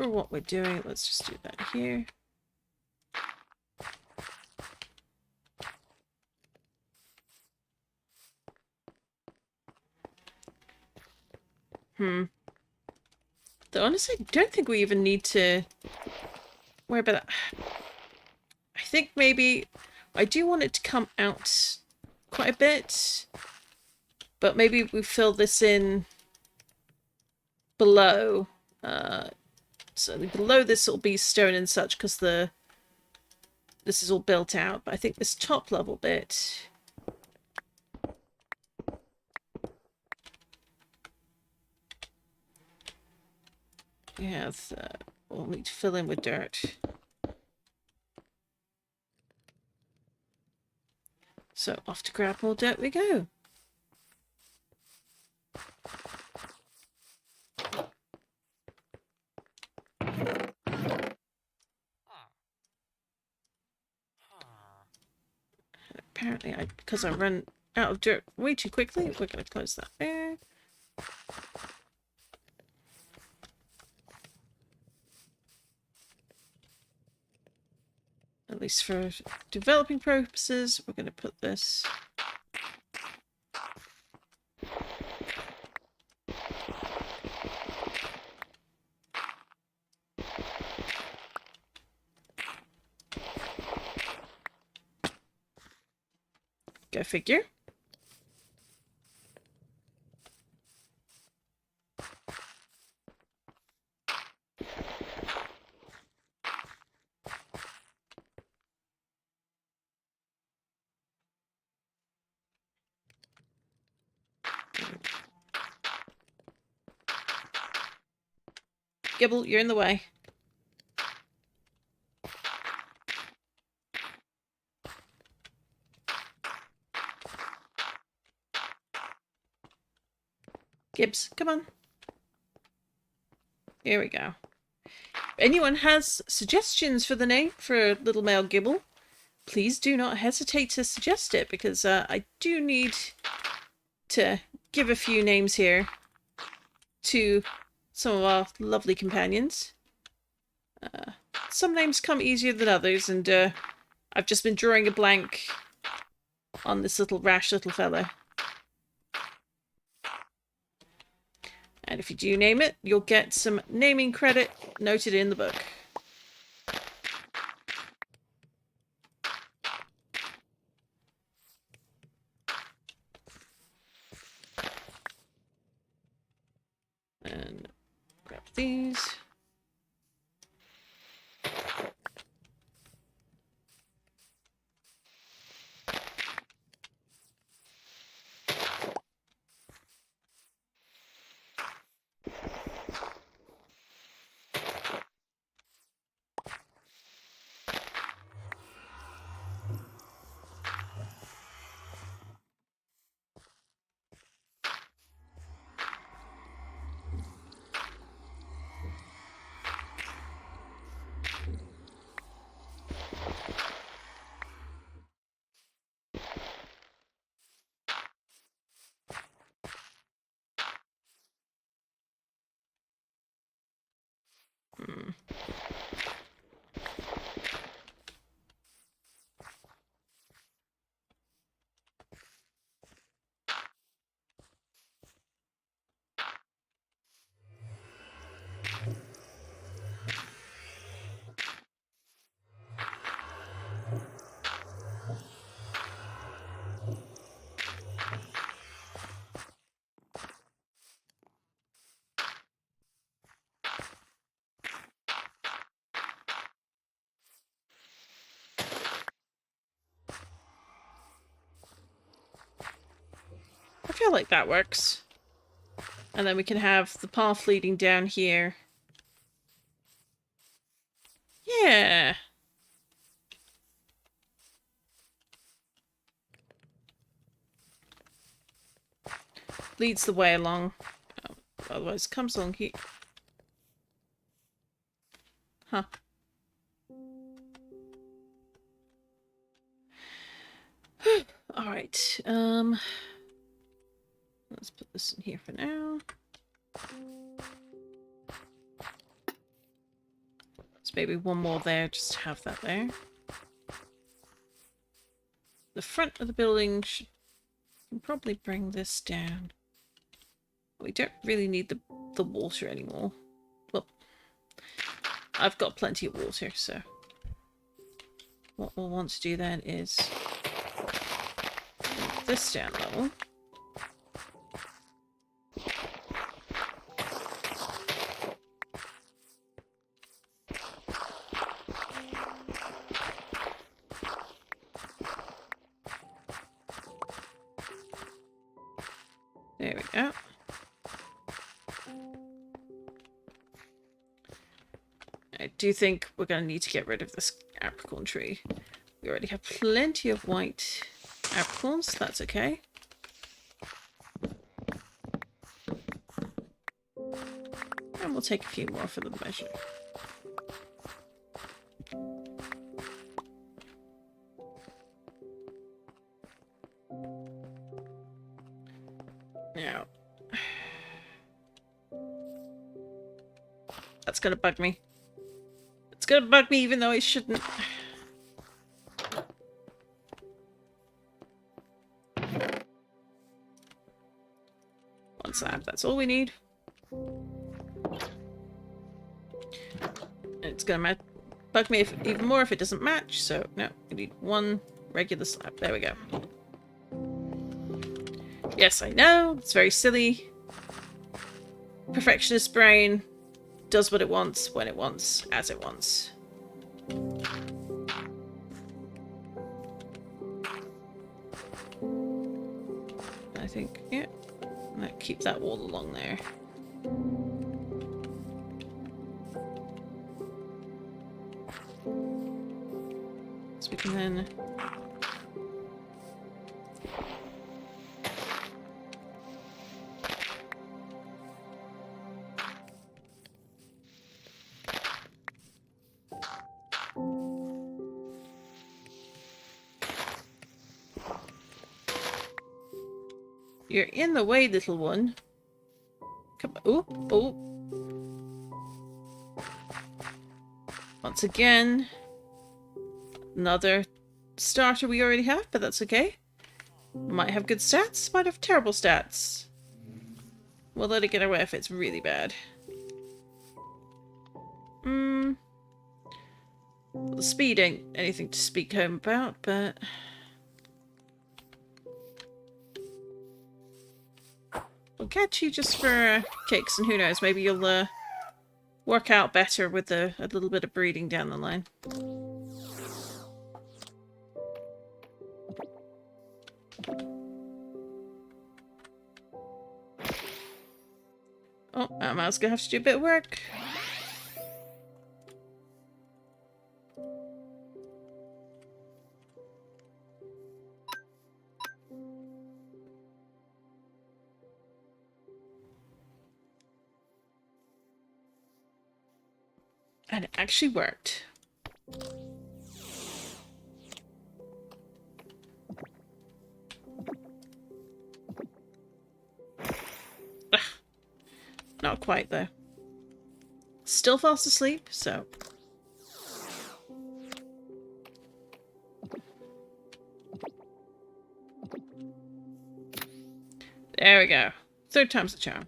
what we're doing, let's just do that here. Though honestly, I don't think we even need to worry about that. I think maybe I do want it to come out quite a bit, but maybe we fill this in below. So below this will be stone and such because this is all built out. But I think this top level bit, we'll need to fill in with dirt. So off to grab more dirt we go. Apparently, because I run out of dirt way too quickly, we're going to close that there. At least for developing purposes, we're going to put this. Go figure. Gibble, you're in the way. Gibbs, come on. Here we go. If anyone has suggestions for the name for Little Male Gibble, please do not hesitate to suggest it, because I do need to give a few names here to some of our lovely companions. Some names come easier than others, and I've just been drawing a blank on this little rash little fella. And if you do name it, you'll get some naming credit noted in the book. And grab these. feel like that works. And then we can have the path leading down here. Yeah. Leads the way along. Oh, otherwise, comes along here. Huh. Alright, let's put this in here for now. There's maybe one more there, just to have that there. The front of the building should probably bring this down. We don't really need the water anymore. Well, I've got plenty of water, so what we'll want to do then is bring this down level. There we go. I do think we're going to need to get rid of this apricorn tree. We already have plenty of white apricorns, that's okay. And we'll take a few more for the measure. Now, that's going to bug me. It's going to bug me even though I shouldn't. One slab, that's all we need. It's going to bug me even more if it doesn't match, so no, we need one regular slab. There we go. Yes, I know, it's very silly. Perfectionist brain does what it wants, when it wants, as it wants. I think, yeah, I'll keep that wall along there. So we can then... You're in the way, little one. Come on. Ooh, ooh. Once again, another starter we already have, but that's okay. Might have good stats, might have terrible stats. We'll let it get away if it's really bad. Well, the speed ain't anything to speak home about, but... We'll catch you just for kicks, and who knows, maybe you'll work out better with a little bit of breeding down the line. Oh, Matt's gonna have to do a bit of work. And it actually worked. Ugh. Not quite, though. Still fast asleep, so... There we go. Third time's the charm.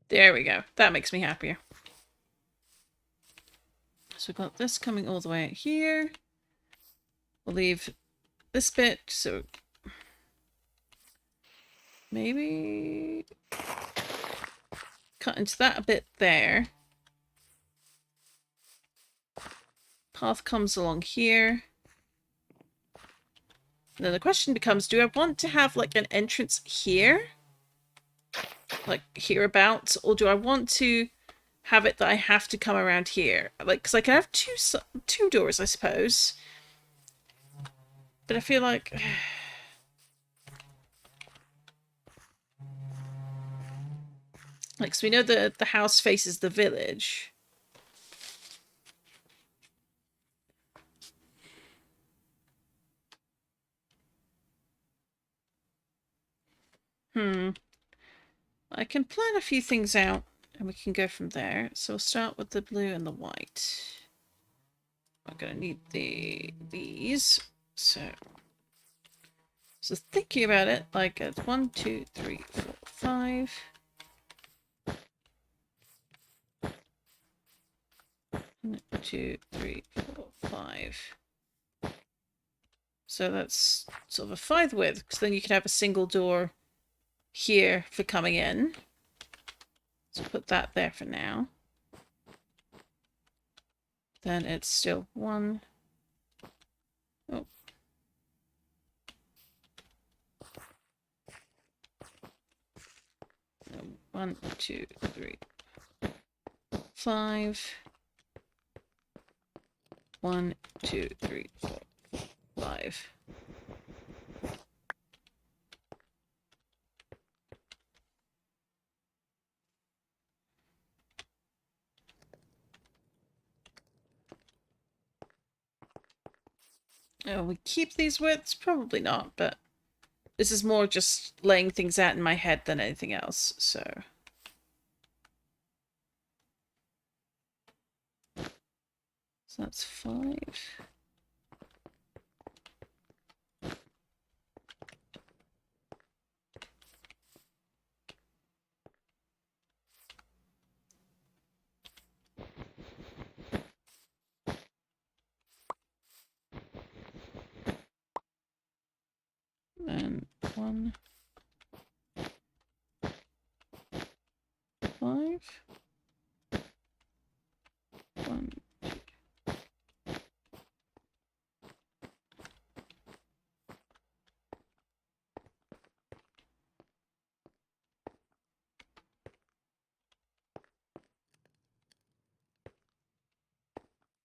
There we go. That makes me happier. So we've got this coming all the way out here. We'll leave this bit, so maybe cut into that a bit there. Path comes along here. And then the question becomes, do I want to have like an entrance here? Like hereabouts? Or do I want to have it that I have to come around here? Like, because I can have two doors, I suppose. But I feel like... Like, so we know the house faces the village. I can plan a few things out and we can go from there. So we'll start with the blue and the white. I'm going to need these. So thinking about it, like it's 1, 2, 3, 4, 5. 1, 2, 3, 4, 5. So that's sort of a 5 width, because then you can have a single door here for coming in. So put that there for now. Then it's still 1. Oh. No, 1, 2, 3, 5. 1, 2, 3, 4, 5. Oh, we keep these widths? Probably not, but this is more just laying things out in my head than anything else, so... So that's 5. And 1, 5. 1,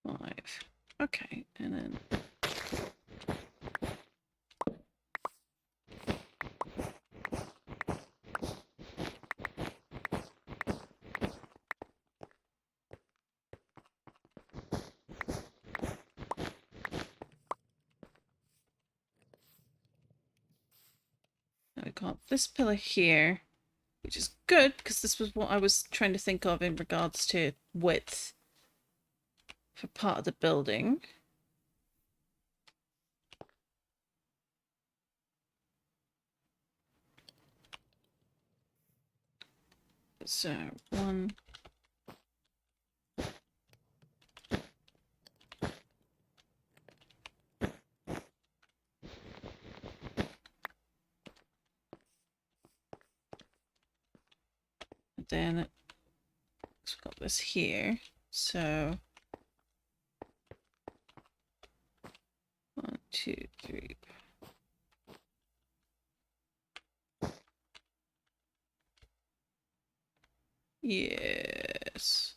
5. Okay, and then... Now we've got this pillar here, which is good, because this was what I was trying to think of in regards to width for part of the building. So, 1... Then we've got this here, so 1, 2, 3. Yes.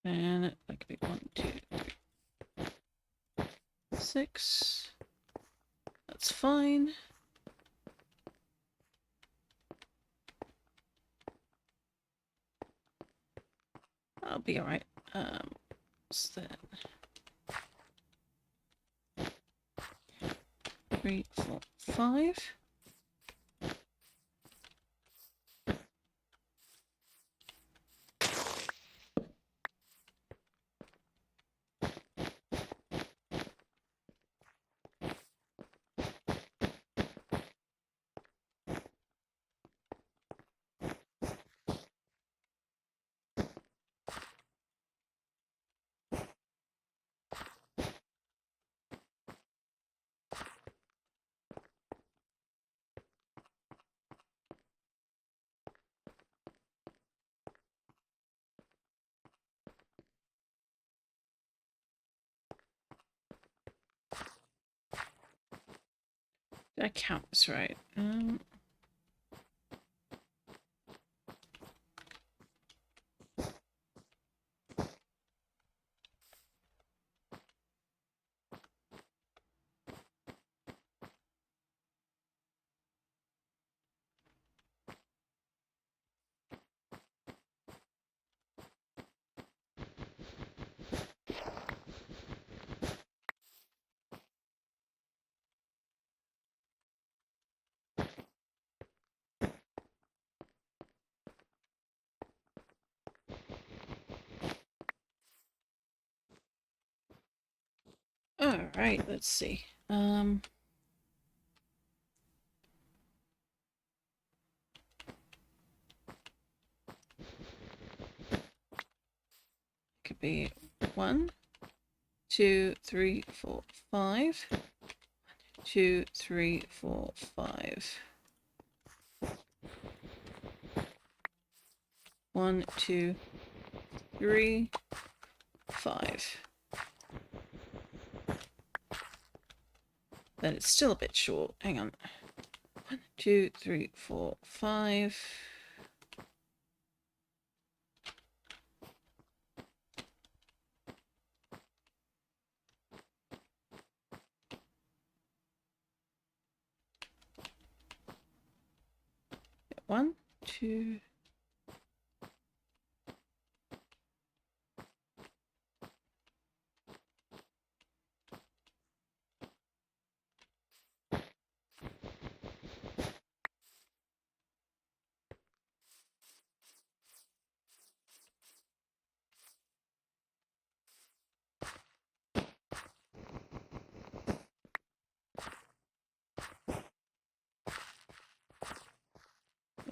And that could be 1, 2, 3, 6. That's fine. I'll be alright. What's that? 3, 4, 5. Did I count this right? Alright, let's see. Could be 1, 2, 3, 4, 5. 2, 3, 4, 5. 1, 2, 3, 5. Then it's still a bit short. Hang on. 1, 2, 3, 4, 5. One, two.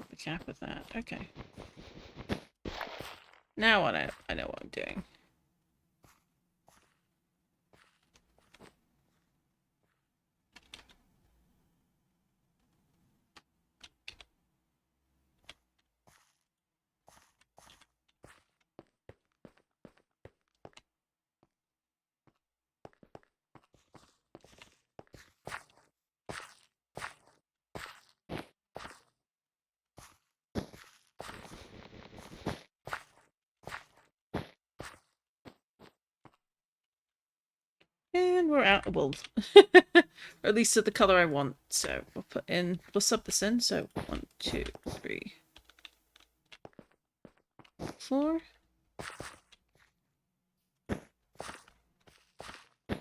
The cap of that. Okay. Now I know what I'm doing. And we're out of wool. Or at least of the colour I want. So we'll sub this in. So 1, 2, 3, 4.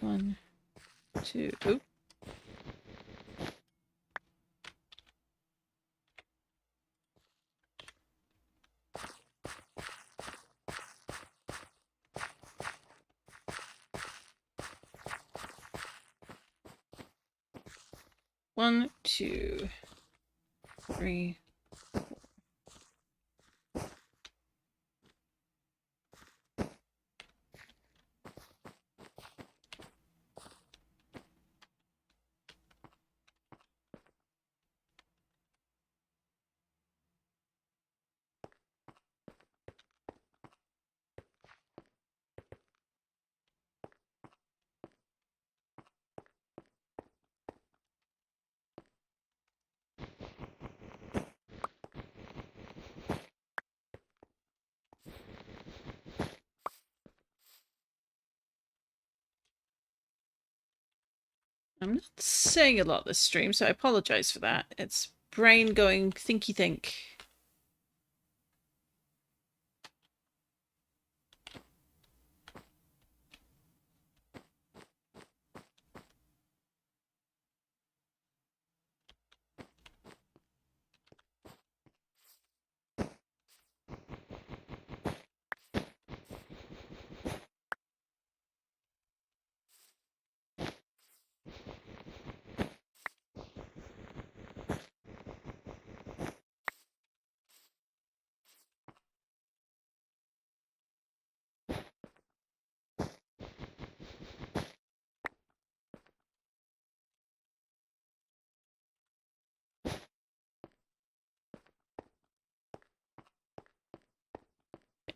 1, 2. Oop. One, 2, 3. I'm not saying a lot this stream, so I apologise for that. It's brain going thinky think.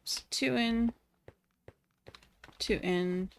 So 2 in, 2 in.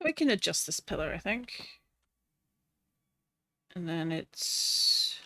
We can adjust this pillar, I think. And then it's...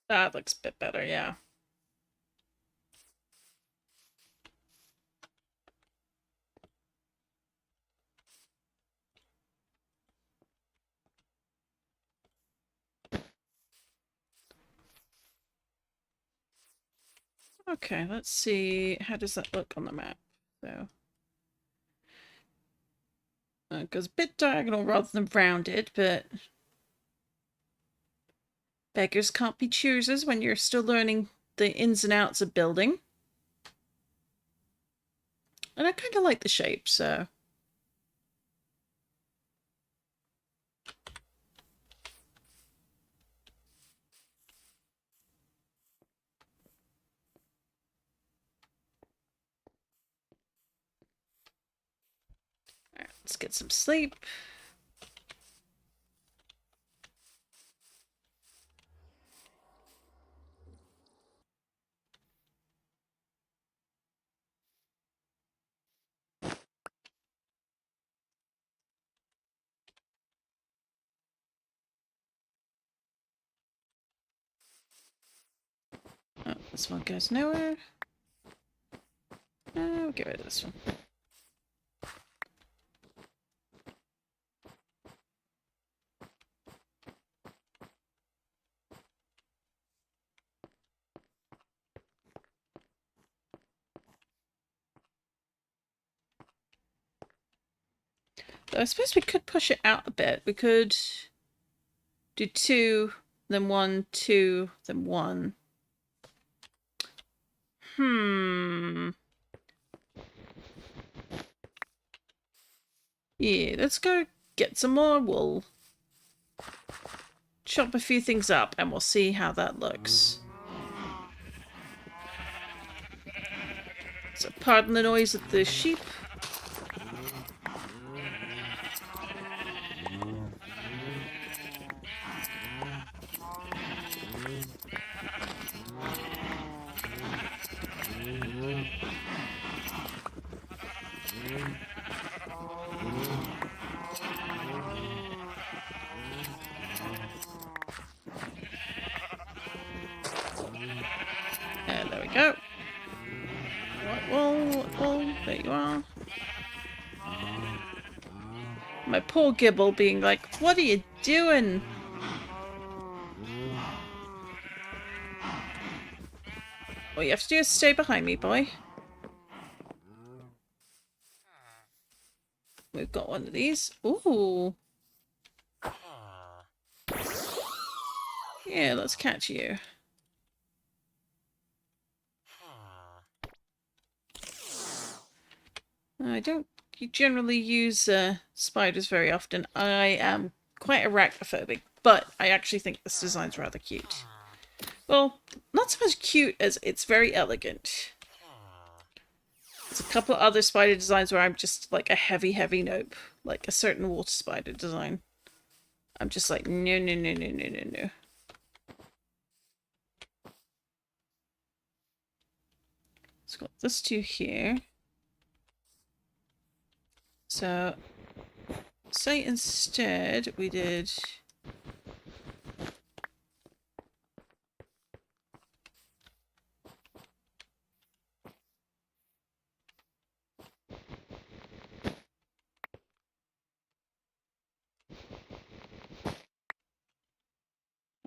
That looks a bit better, yeah. Okay, let's see. How does that look on the map? So, it goes a bit diagonal rather than rounded, but beggars can't be choosers when you're still learning the ins and outs of building. And I kind of like the shape, so... Alright, let's get some sleep. Oh, this one goes nowhere. We'll get rid of this one. I suppose we could push it out a bit. We could do 2, then 1, 2, then 1. Yeah, let's go get some more wool. Chop a few things up and we'll see how that looks. So pardon the noise of the sheep. And there we go. What wool, there you are. My poor Gibble being like, what are you doing? What you have to do is stay behind me, boy. We've got one of these. Ooh. Yeah, let's catch you. I don't generally use spiders very often. I am quite arachnophobic, but I actually think this design's rather cute. Well, not so much cute as it's very elegant. There's a couple of other spider designs where I'm just like a heavy nope. Like a certain water spider design. I'm just like, no, no, no, no, no, no, no. It's got this two here. So, say instead we did...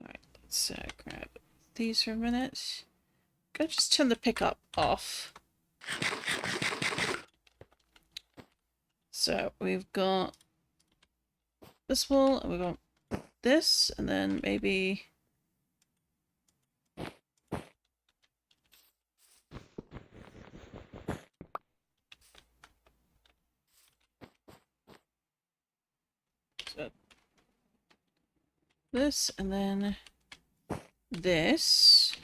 Alright, let's grab these for a minute. Go just turn the pickup off. So we've got this wall, and we've got this, and then maybe so this, and then this.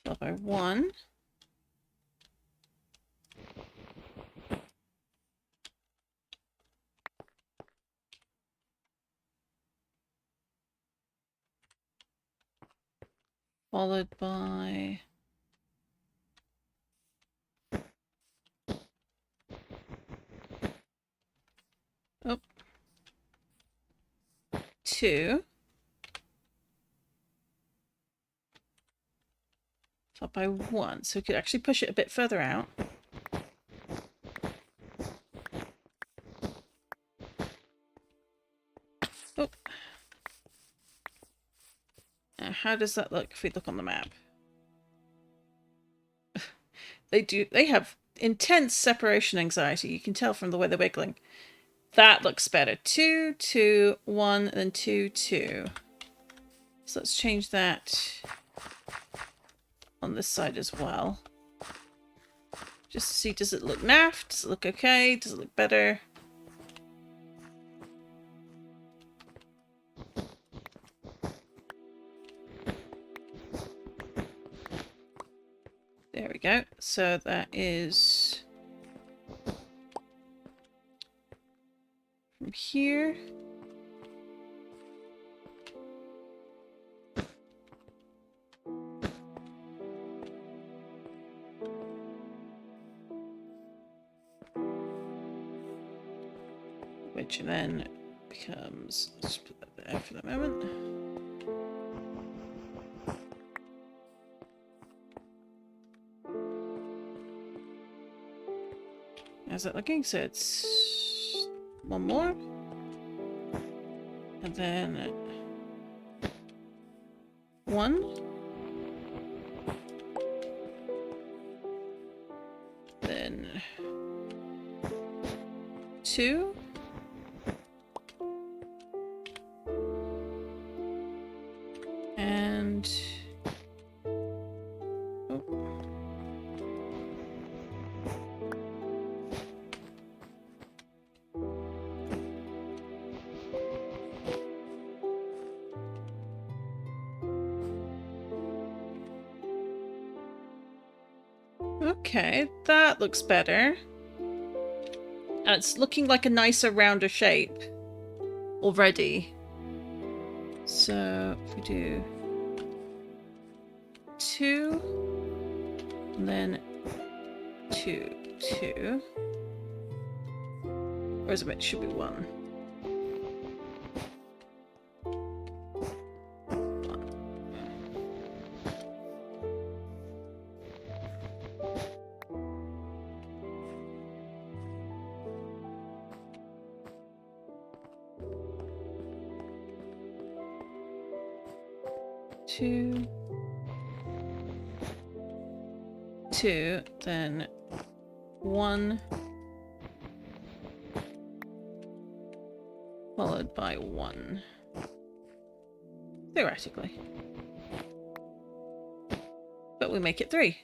12 by 1. Followed by... Oh. 2. 12 by 1. So we could actually push it a bit further out. Oh. Now, how does that look if we look on the map? They have intense separation anxiety. You can tell from the way they're wiggling. That looks better. 2, 2, 1, and then 2, 2. So let's change that on this side as well. Just to see, does it look naff? Does it look okay? Does it look better? There we go. So that is from here. Which then becomes, let's put that there for the moment. How's that looking? So it's one more. And then 1. Then 2. And oh. Okay, that looks better. And it's looking like a nicer, rounder shape already. So if we do 2, and then 2, 2. Or is it should be 1? 2, 2, then 1, followed by 1. Theoretically. But we make it 3.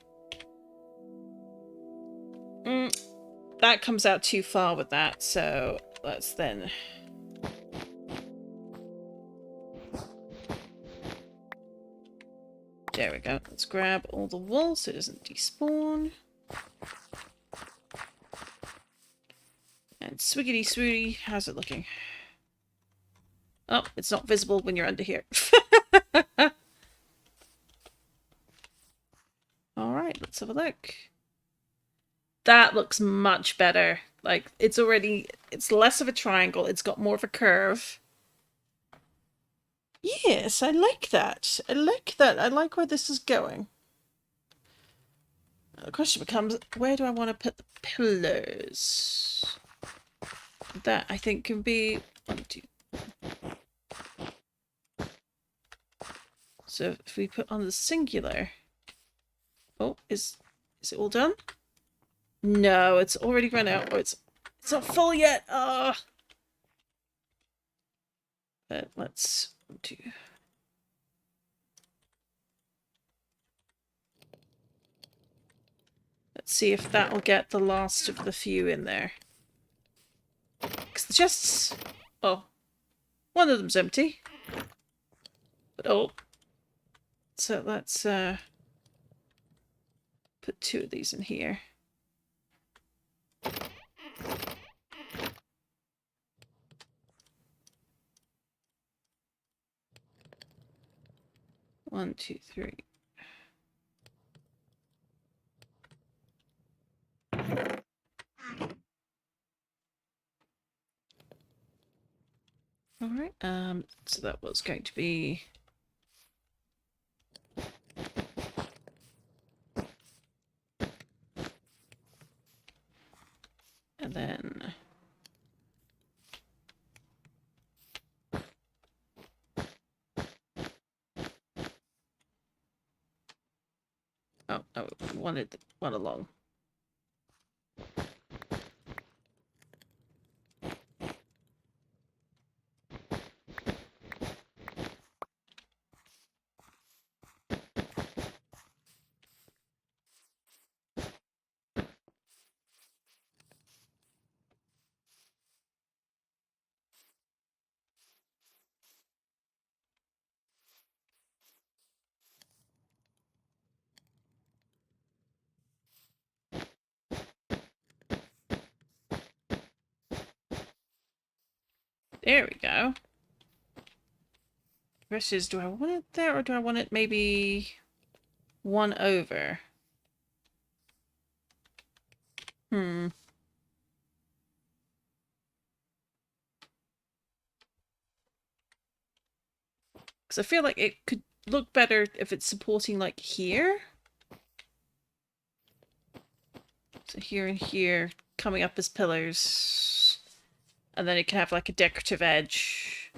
That comes out too far with that, so let's then... There we go. Let's grab all the wool so it doesn't despawn. And swiggity swooty, how's it looking? Oh, it's not visible when you're under here. Alright, let's have a look. That looks much better. Like, it's less of a triangle, it's got more of a curve. Yes, I like that. I like that. I like where this is going. The question becomes, where do I want to put the pillars? That, I think, can be 1, 2. So if we put on the singular... Oh, is it all done? No, it's already run out. Oh, it's not full yet. But let's do... Let's see if that'll get the last of the few in there. Because the chests... Oh. One of them's empty. But oh. So let's put 2 of these in here. One, 2, 3. All right. So that was going to be and then oh, I wanted one along. There we go. The question is, do I want it there or do I want it maybe 1 over? Because I feel like it could look better if it's supporting like here. So here and here coming up as pillars. And then it can have like a decorative edge.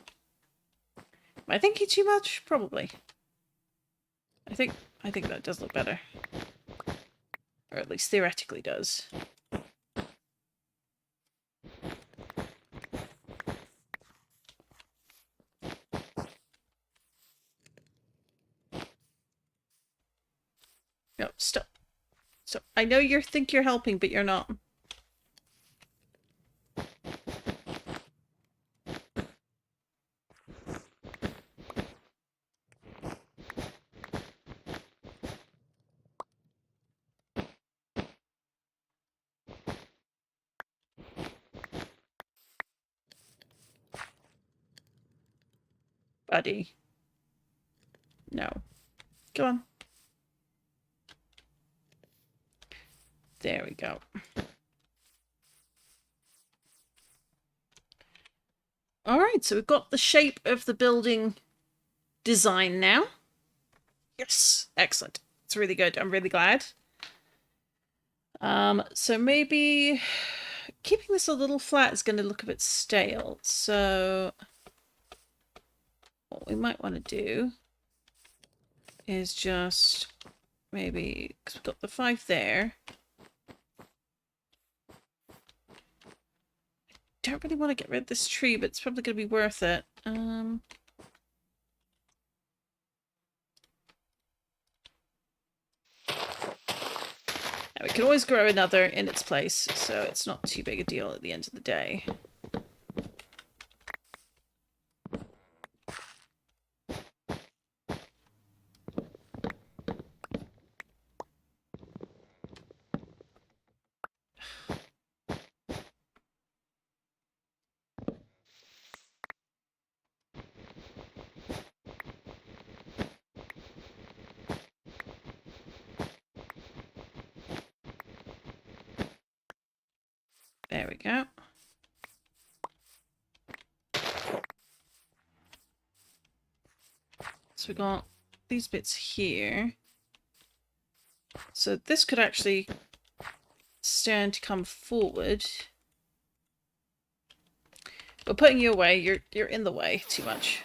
Am I thinking too much? Probably. I think that does look better. Or at least theoretically does. No, stop. So I know you think you're helping, but you're not. Buddy. No. Go on. There we go. Alright, so we've got the shape of the building design now. Yes, excellent. It's really good. I'm really glad. So maybe keeping this a little flat is going to look a bit stale. So what we might want to do is just maybe, because we've got the 5 there. Don't really want to get rid of this tree, but it's probably going to be worth it. And we can always grow another in its place, so it's not too big a deal at the end of the day. There we go. So we got these bits here. So this could actually stand to come forward. But putting you away, you're in the way too much.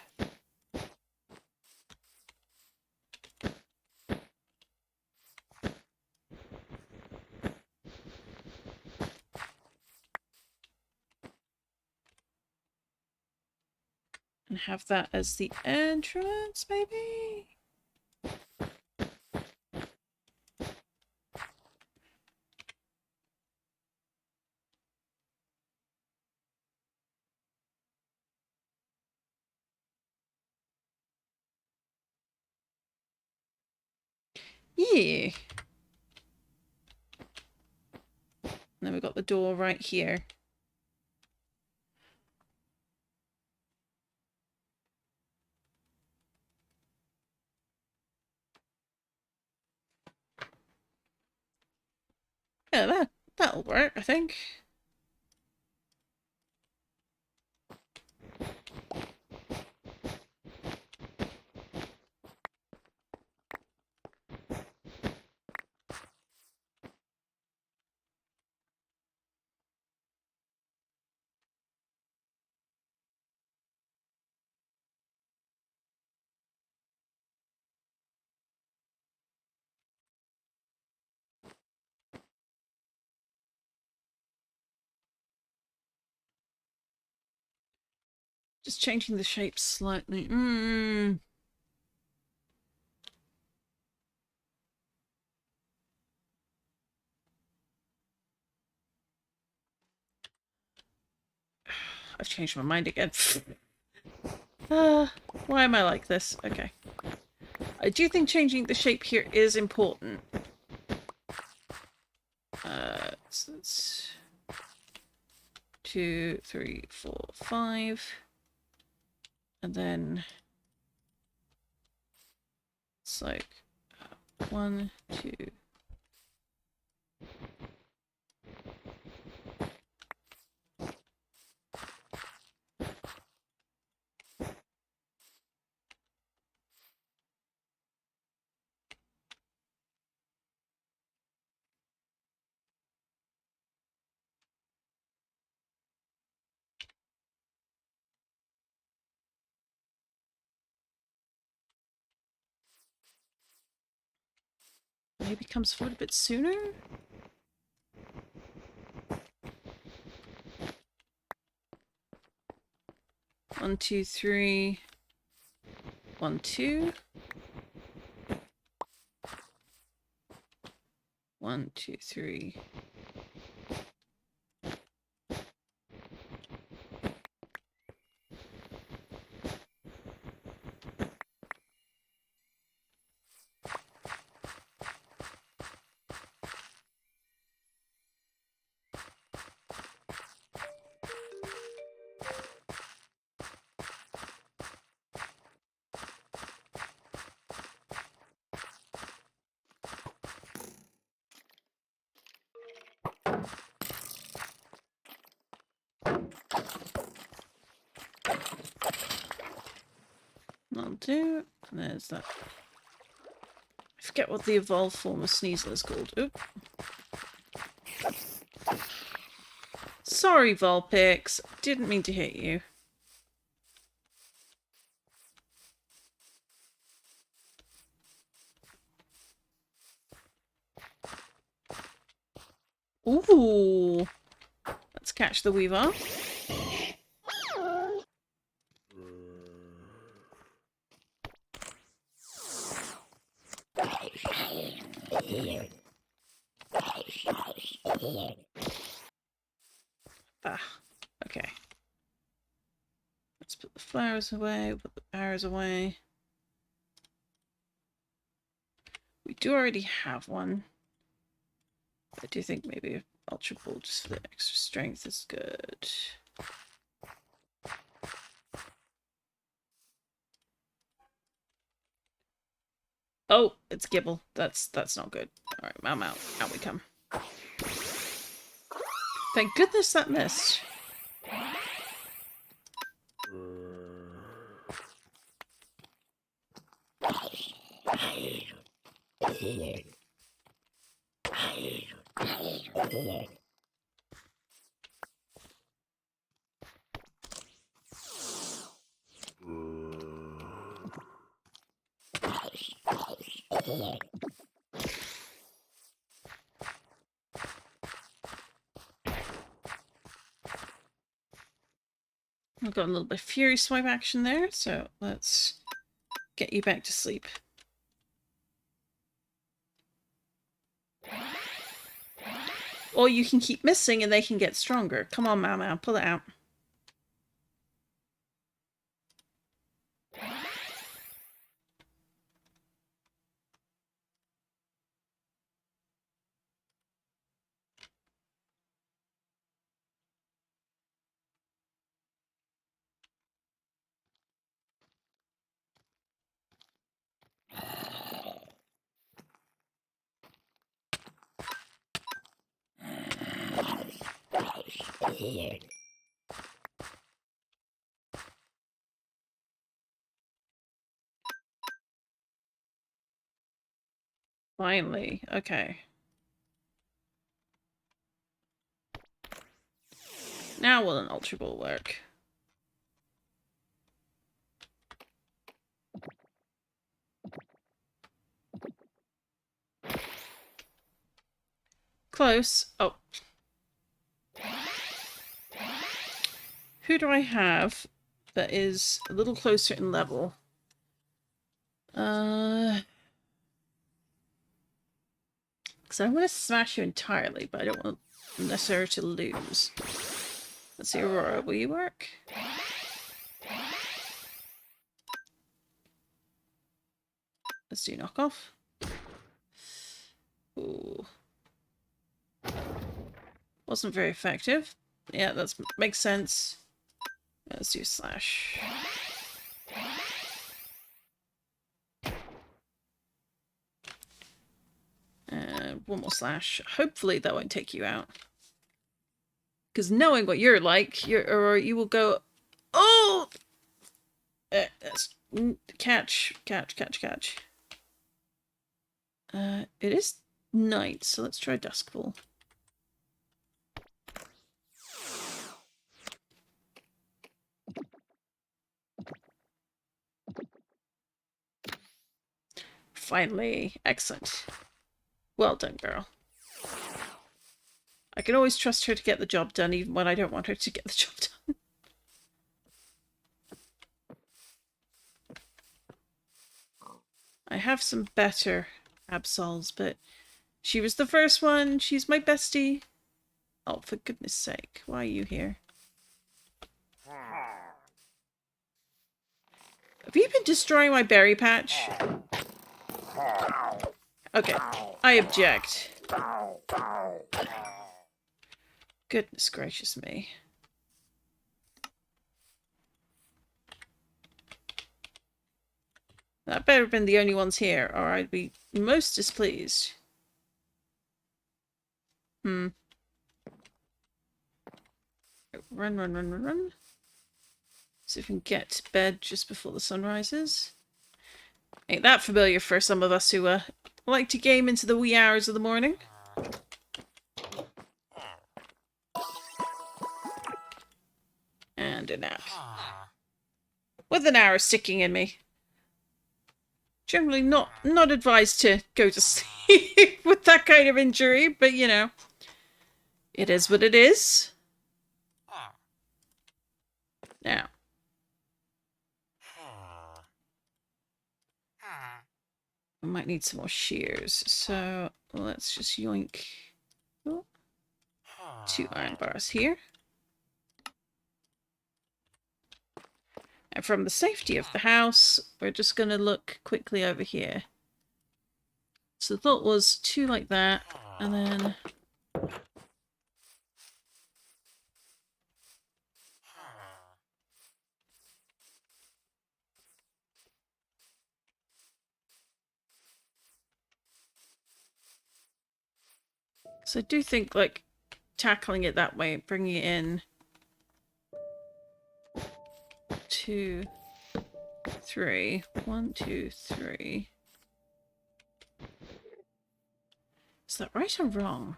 And have that as the entrance, maybe? Yeah. And then we've got the door right here. Yeah, that'll work, I think. Just changing the shape slightly. I've changed my mind again. Why am I like this? Okay. I do think changing the shape here is important. So it's 2, 3, 4, 5. And then it's like 1, 2. Maybe comes forward a bit sooner? One, 2, 3. 1, 2. 1, 2, 3. That'll do. And there's that. I forget what the evolved form of Sneasel is called. Oop. Sorry, Vulpix. Didn't mean to hit you. Ooh. Let's catch the weaver. Ah, okay. Let's put the flowers away, put the arrows away. We do already have one. I do think maybe Ultra Ball just for the extra strength is good. Oh, it's Gibble. That's not good. Alright, I'm out. Out we come. Thank goodness that missed. We've got a little bit of Fury Swipe action there, so let's get you back to sleep. Or you can keep missing and they can get stronger. Come on, Mau, pull it out. Finally, okay. Now will an Ultra Ball work? Close. Oh. Who do I have that is a little closer in level? Because I want to smash you entirely, but I don't want necessarily to lose. Let's see, Aurora, will you work? Let's do knockoff. Ooh. Wasn't very effective. Yeah, that makes sense. Let's do slash. And one more slash. Hopefully that won't take you out. Because knowing what you're like, you will go, oh! Catch. It is night, so let's try Duskfall. Finally. Excellent. Well done, girl. I can always trust her to get the job done, even when I don't want her to get the job done. I have some better Absols, but she was the first one. She's my bestie. Oh, for goodness sake. Why are you here? Have you been destroying my berry patch? Okay, I object. Goodness gracious me. That better have been the only ones here, or I'd be most displeased. Run. See if we can get to bed just before the sun rises. Ain't that familiar for some of us who like to game into the wee hours of the morning. And a nap. With an hour sticking in me. Generally not advised to go to sleep with that kind of injury, but you know. It is what it is. Now. We might need some more shears, so let's just yoink 2 iron bars here. And from the safety of the house, we're just going to look quickly over here. So the thought was 2 like that, and then... So I do think, like, tackling it that way, bringing it in 2, 3. 1, 2, 3. Is that right or wrong?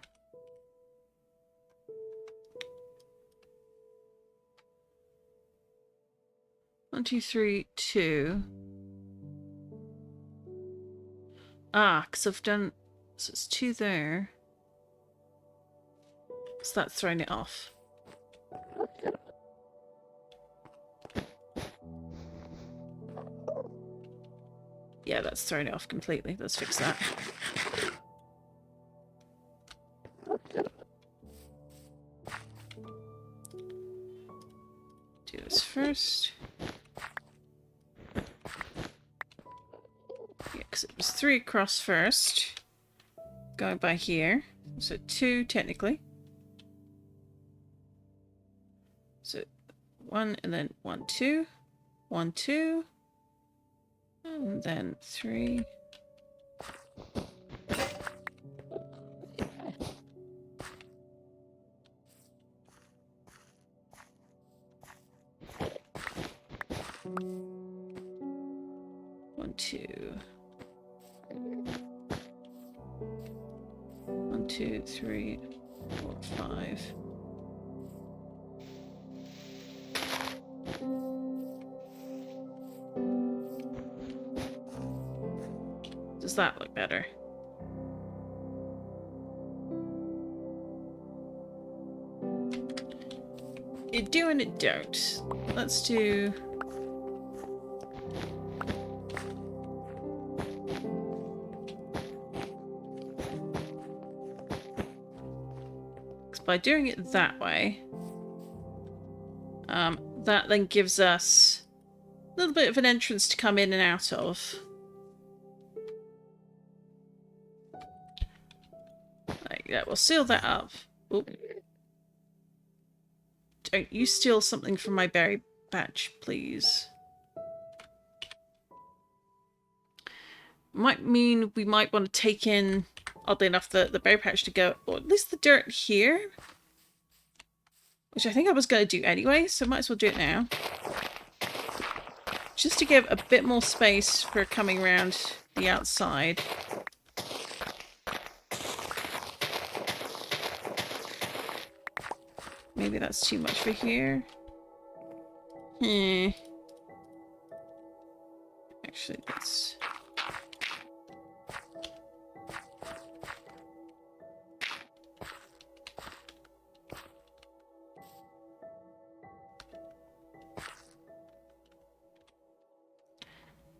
One, two, three, 2. Ah, because I've done... So it's 2 there. So that's throwing it off. Yeah, that's thrown it off completely. Let's fix that. Do this first. Yeah, because it was 3 across first. Going by here. So 2 technically. So 1 and then 1, 2. 1, 2. And then 3. One, 2. 1, 2, 3, 4, 5. Does that look better? It do and it don't. Let's do... By doing it that way, that then gives us a little bit of an entrance to come in and out of. Like that. We'll seal that up. Oop. Don't you steal something from my berry patch, please. Might mean we might want to take in, oddly enough, the berry patch to go, or at least the dirt here. Which I think I was going to do anyway, so might as well do it now. Just to give a bit more space for coming around the outside. Maybe that's too much for here. Actually, that's...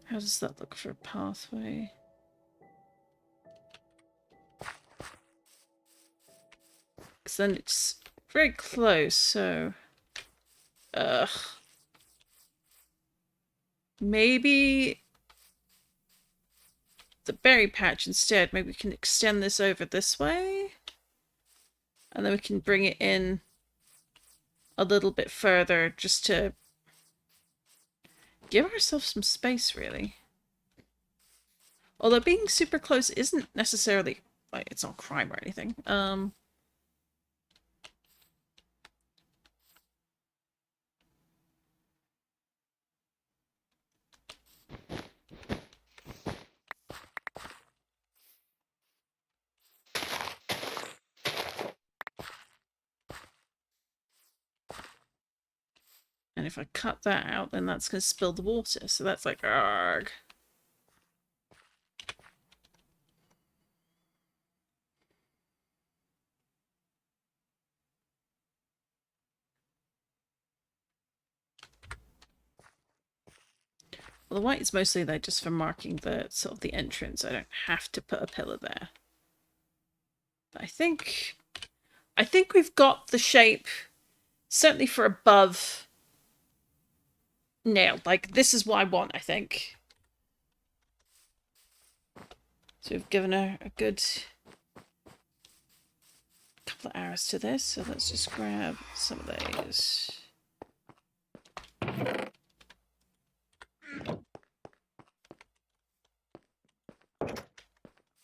How does that look for a pathway? Because then it's very close, so... Ugh. Maybe... the berry patch instead. Maybe we can extend this over this way? And then we can bring it in a little bit further just to give ourselves some space, really. Although being super close isn't necessarily... like, it's not crime or anything. And if I cut that out, then that's going to spill the water. So that's like, argh. Well, the white is mostly there just for marking the sort of the entrance. I don't have to put a pillar there. But I think we've got the shape, certainly for above, nailed. Like, this is what I want, I think. So we've given her a good couple of arrows to this. So let's just grab some of those.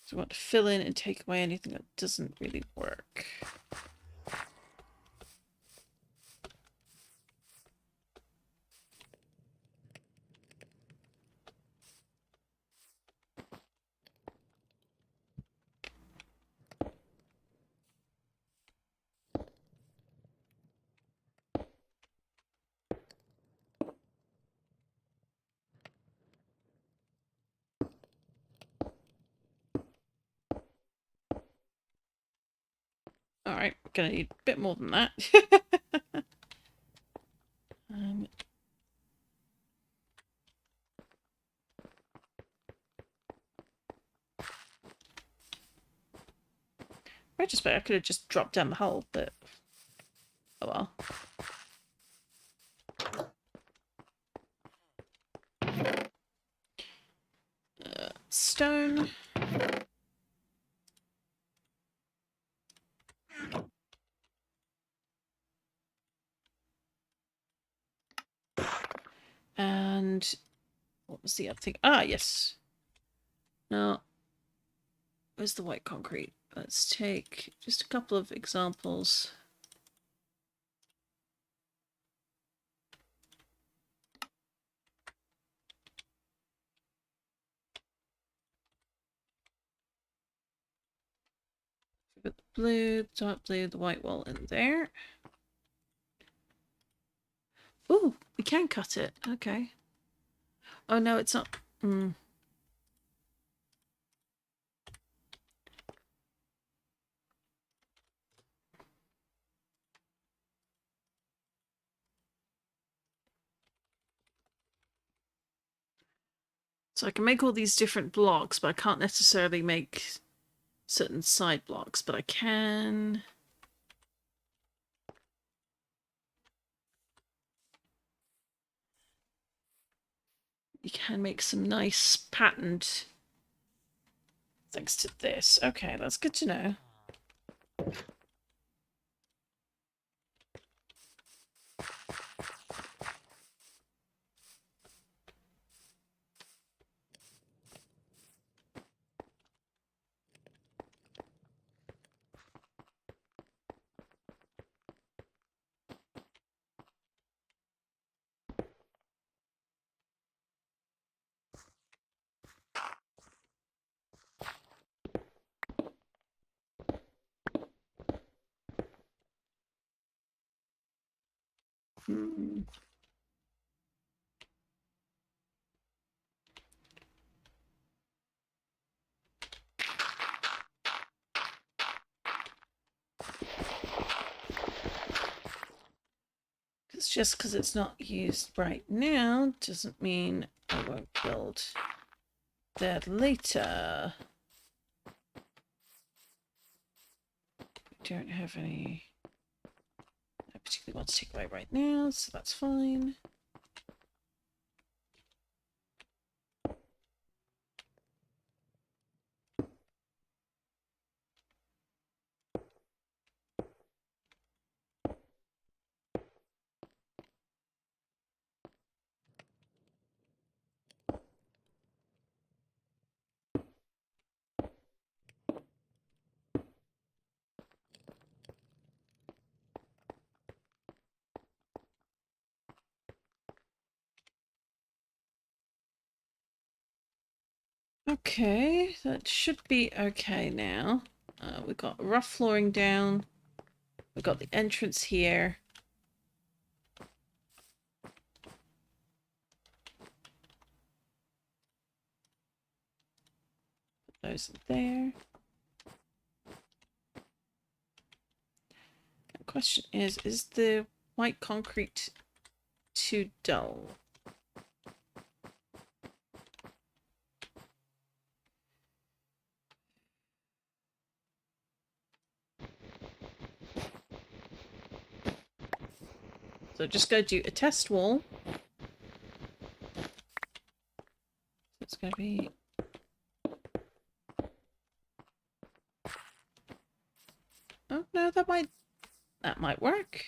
So we want to fill in and take away anything that doesn't really work. Alright, we're going to need a bit more than that. Retrospect, I could have just dropped down the hole, but oh well. Stone. And what was the other thing? Ah, yes. Now, where's the white concrete? Let's take just a couple of examples. Put the blue, dark blue, the white wall in there. Ooh, we can cut it. Okay. Oh no, it's not. So I can make all these different blocks, but I can't necessarily make certain side blocks, but I can. You can make some nice patterned thanks to this. Okay, that's good to know. It's just because it's not used right now doesn't mean I won't build that later. We don't have any I particularly want to take away right now, so that's fine. Okay, that should be okay now. We've got rough flooring down. We've got the entrance here. Put those in there. The question is the white concrete too dull? So just go do a test wall. It's going to be... Oh, no, that might work.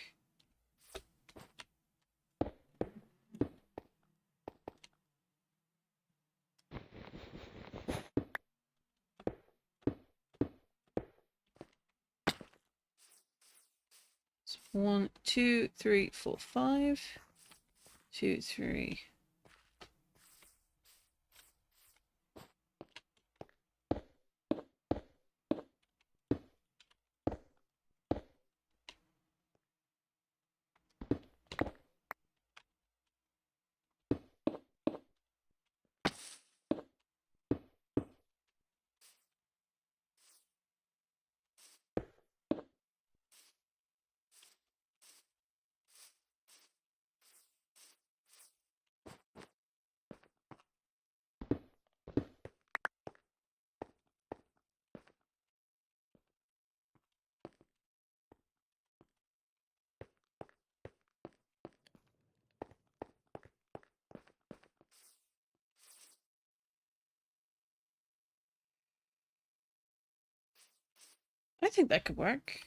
So 1, 2, 3, 4, 5. 2, 3. I think that could work.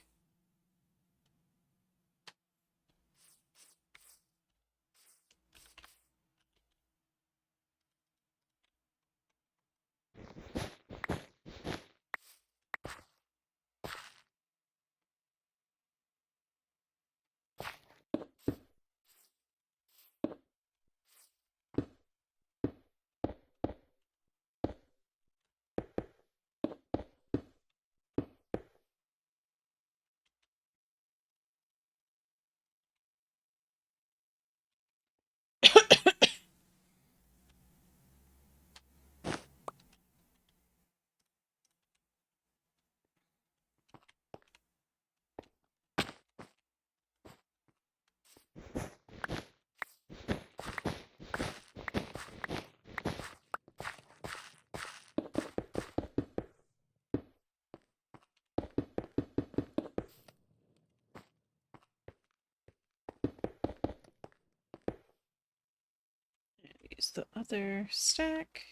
Use the other stack.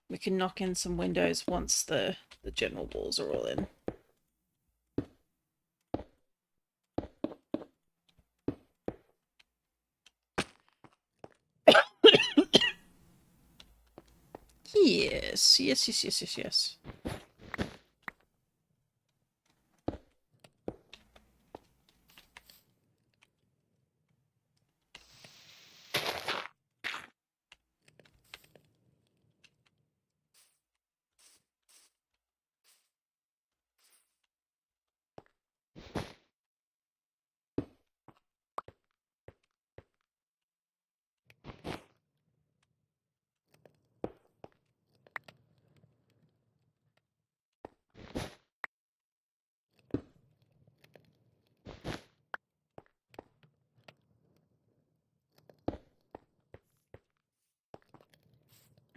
We can knock in some windows once the general walls are all in. Yes, yes, yes, yes, yes, yes.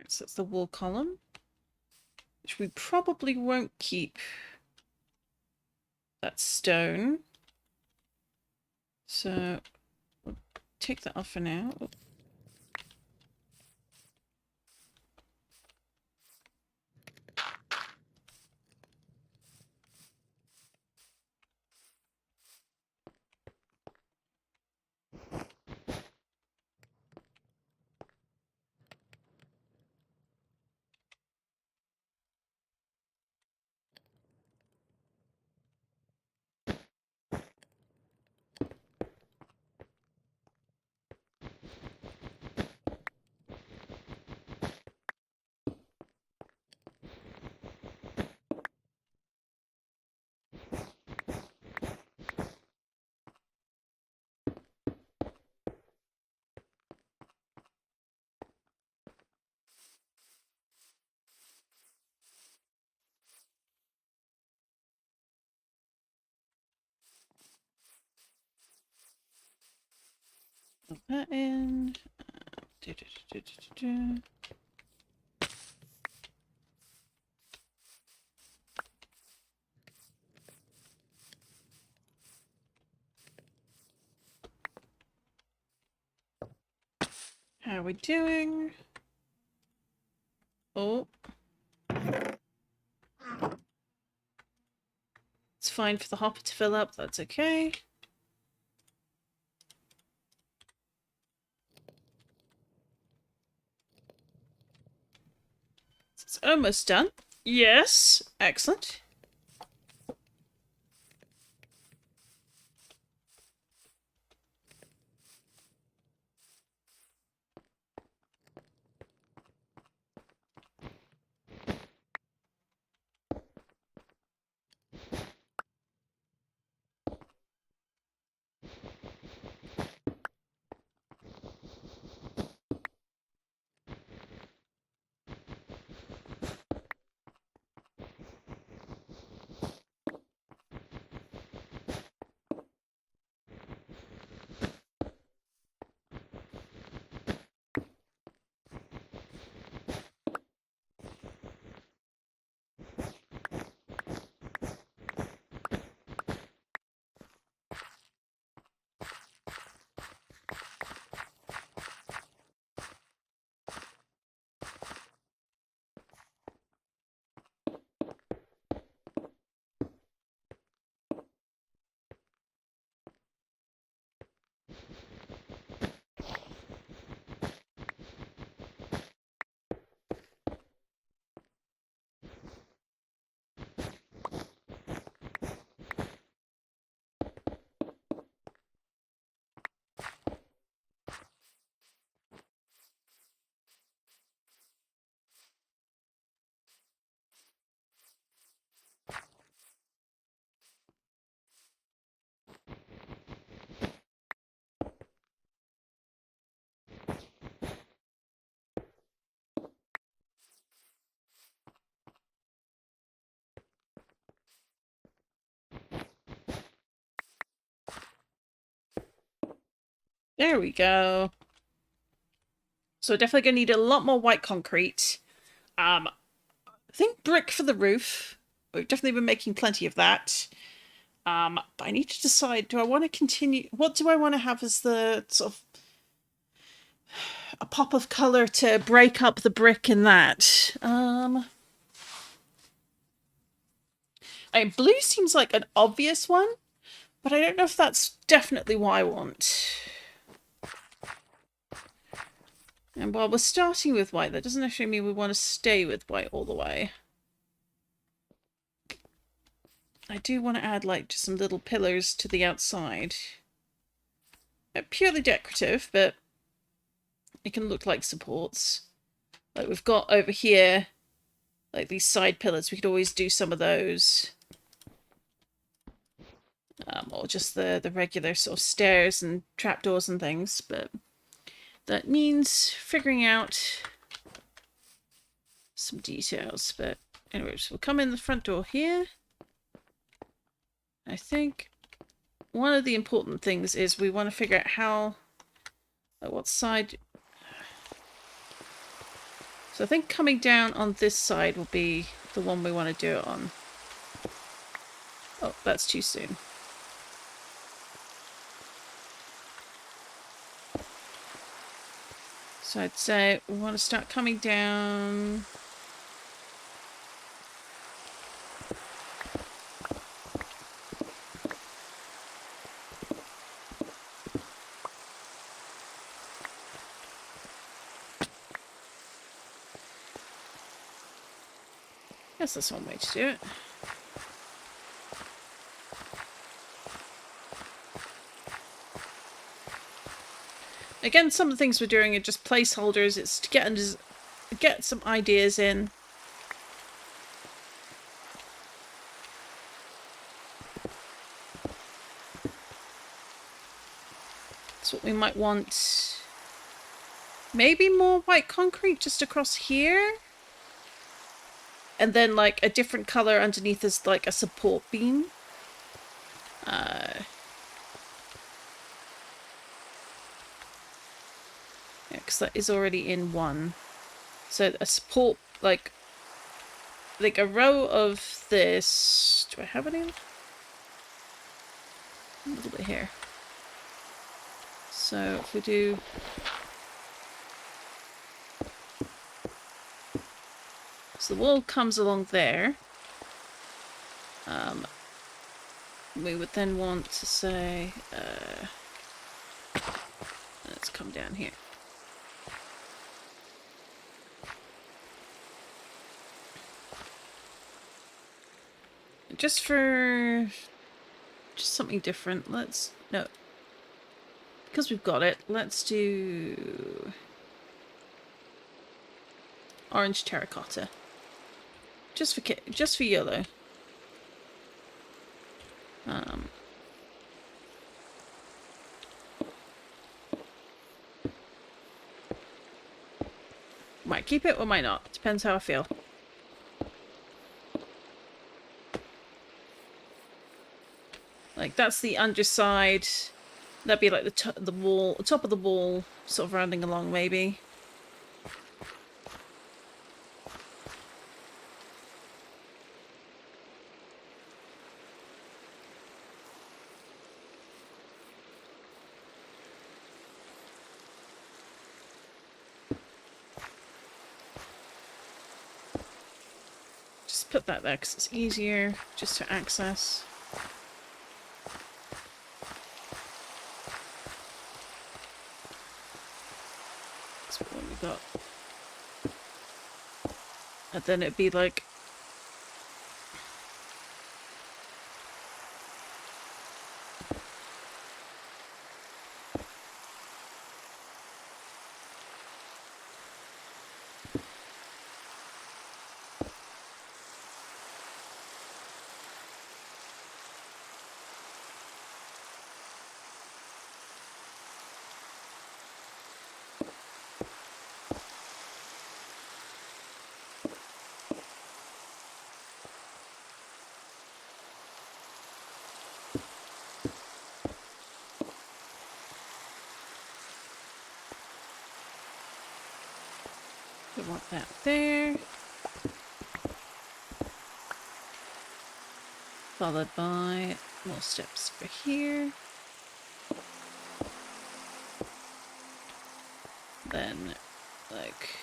So that's the wall column, which we probably won't keep that stone. So we'll take that off for now. Put that in. How are we doing? Oh. It's fine for the hopper to fill up, that's okay. It's almost done. Yes, excellent. There we go. So we're definitely going to need a lot more white concrete. I think brick for the roof. We've definitely been making plenty of that. But I need to decide, do I want to continue... What do I want to have as the sort of... a pop of colour to break up the brick in that? Blue seems like an obvious one, but I don't know if that's definitely what I want. And while we're starting with white, that doesn't actually mean we want to stay with white all the way. I do want to add like just some little pillars to the outside. Purely decorative, but it can look like supports. Like we've got over here, like these side pillars, we could always do some of those. Or just the regular sort of stairs and trapdoors and things, but that means figuring out some details. But anyways, we'll come in the front door here. I think one of the important things is we want to figure out how, what side. So I think coming down on this side will be the one we want to do it on. Oh, that's too soon. So I'd say we want to start coming down. Guess that's one way to do it. Again, some of the things we're doing are just placeholders. It's to get some ideas in. That's what we might want. Maybe more white concrete just across here. And then like a different colour underneath as like a support beam. Yeah, because that is already in one. So a support, like a row of this. Do I have any? A little bit here. So if we do So the wall comes along there. We would then want to say, let's come down here. Just something different. No. Because we've got it, let's do orange terracotta. Just for YOLO. Might keep it or might not. Depends how I feel. Like, that's the underside. That'd be like the top of the wall, sort of rounding along, maybe. Just put that there because it's easier just to access. What we got, and then it'd be like we want that there. Followed by more steps over here. Then, like...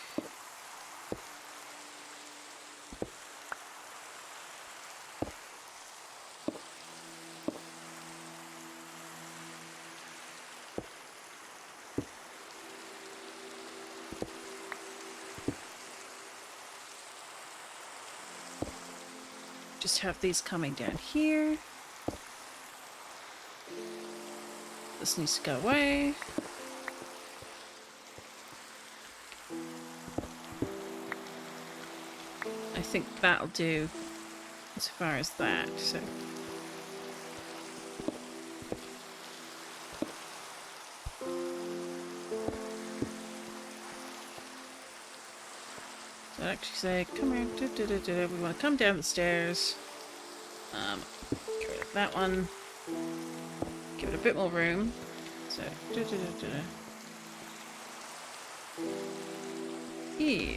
just have these coming down here. This needs to go away. I think that'll do as far as that, so... So I actually say, come here, we want to come down the stairs. Get rid of that one. Give it a bit more room. So, yeah.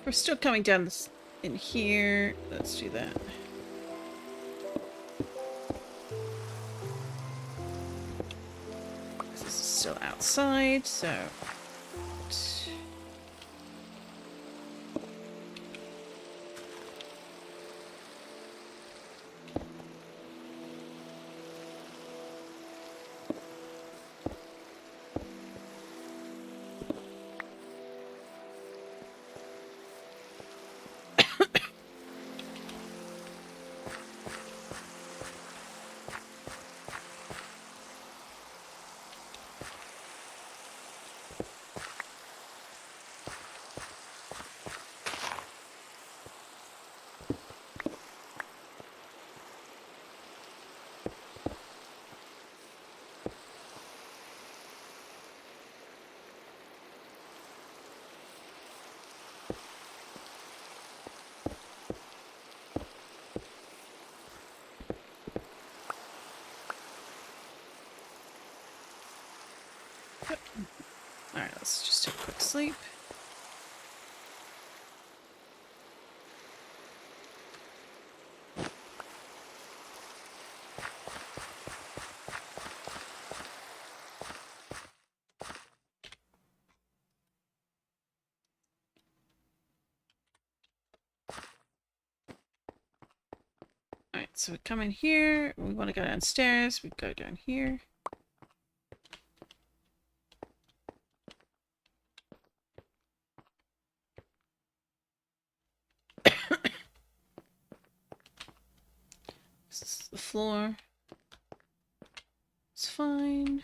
We're still coming down this in here. Let's do that. This is still outside, so... Alright, let's just take a quick sleep. Alright, so we come in here. We want to go downstairs. We go down here. This is the floor. It's fine.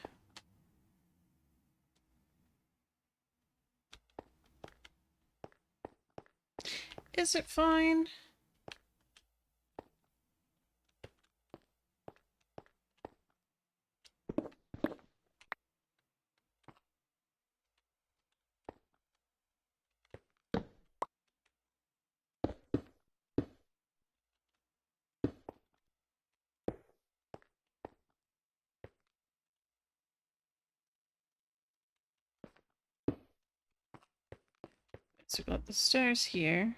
Is it fine? So we've got the stairs here.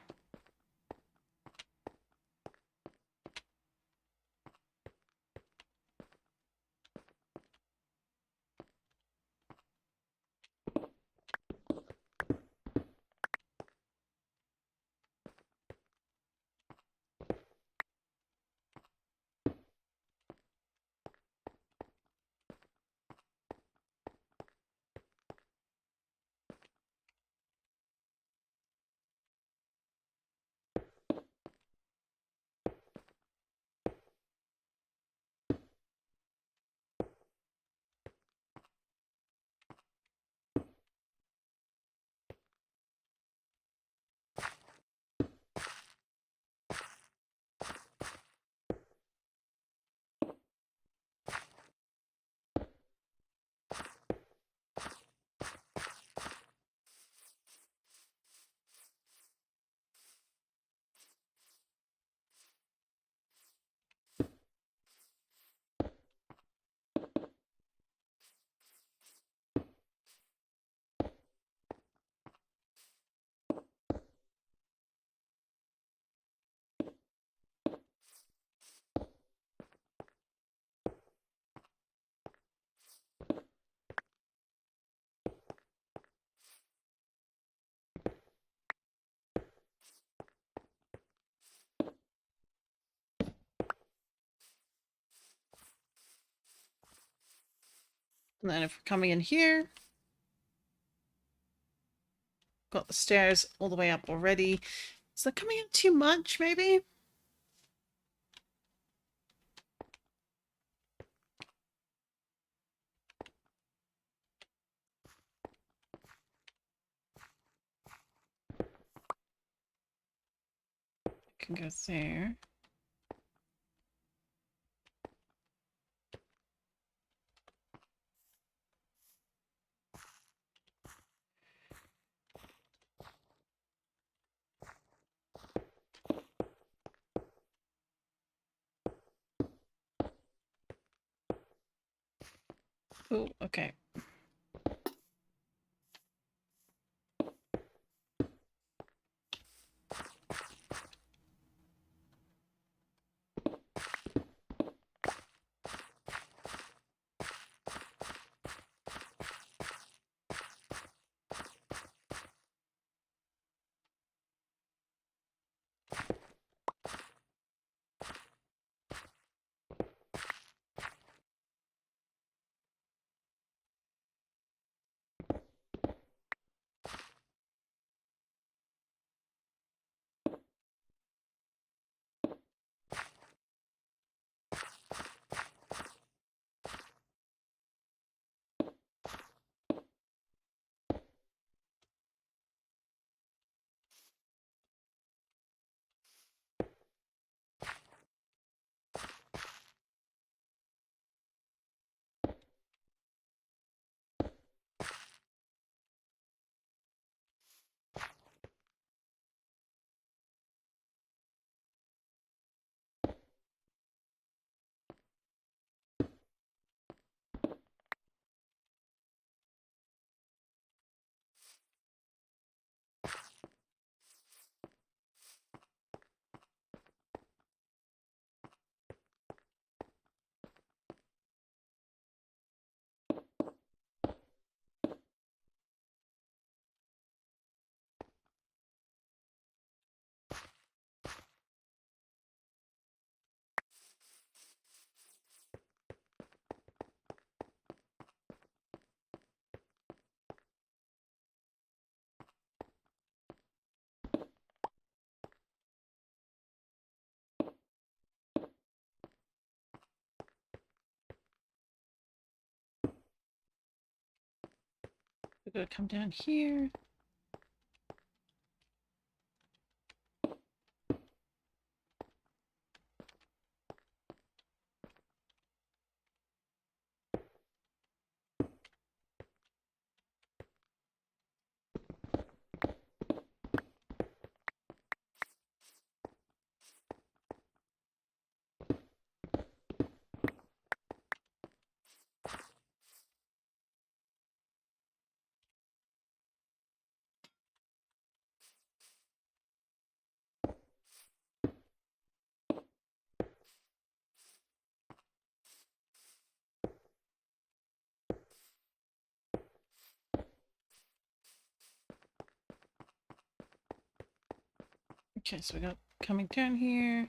And then if we're coming in here, got the stairs all the way up already. Is that coming in too much, maybe? Can go there. Oh, okay. gotta come down here. Okay, so we got coming down here.